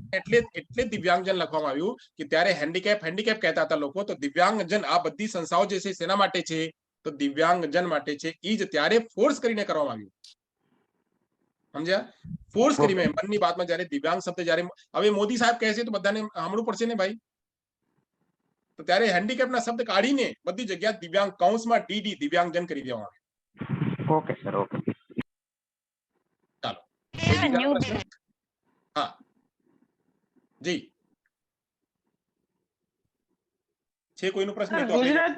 એટલે દિવ્યાંગજન લખવામાં આવ્યું, કે ત્યારે હેન્ડીકેપ કહેતા હતા લોકો. તો દિવ્યાંગજન, આ બધી સંસ્થાઓ જે છે શેના માટે છે? તો દિવ્યાંગજન માટે છે. ઈ જ ત્યારે ફોર્સ કરીને કરવામાં આવ્યું. સમજ્યા? ફોર્સ કરીને મનની વાતમાં જ્યારે દિવ્યાંગ શબ્દ જ્યારે હવે મોદી સાહેબ કહે છે, તો બધાને સાંભળવું પડશે ને ભાઈ. તો ત્યારે હેન્ડીકેપના શબ્દ કાઢીને બધી જગ્યા દિવ્યાંગ કૌંસમાં ડીડી દિવ્યાંગજન કરી દેવામાં આવે. Okay sir, okay. ચાલો, બીજા પ્રશ્ન? હા જી, છે કોઈનો પ્રશ્ન? તો આપણે ગુજરાત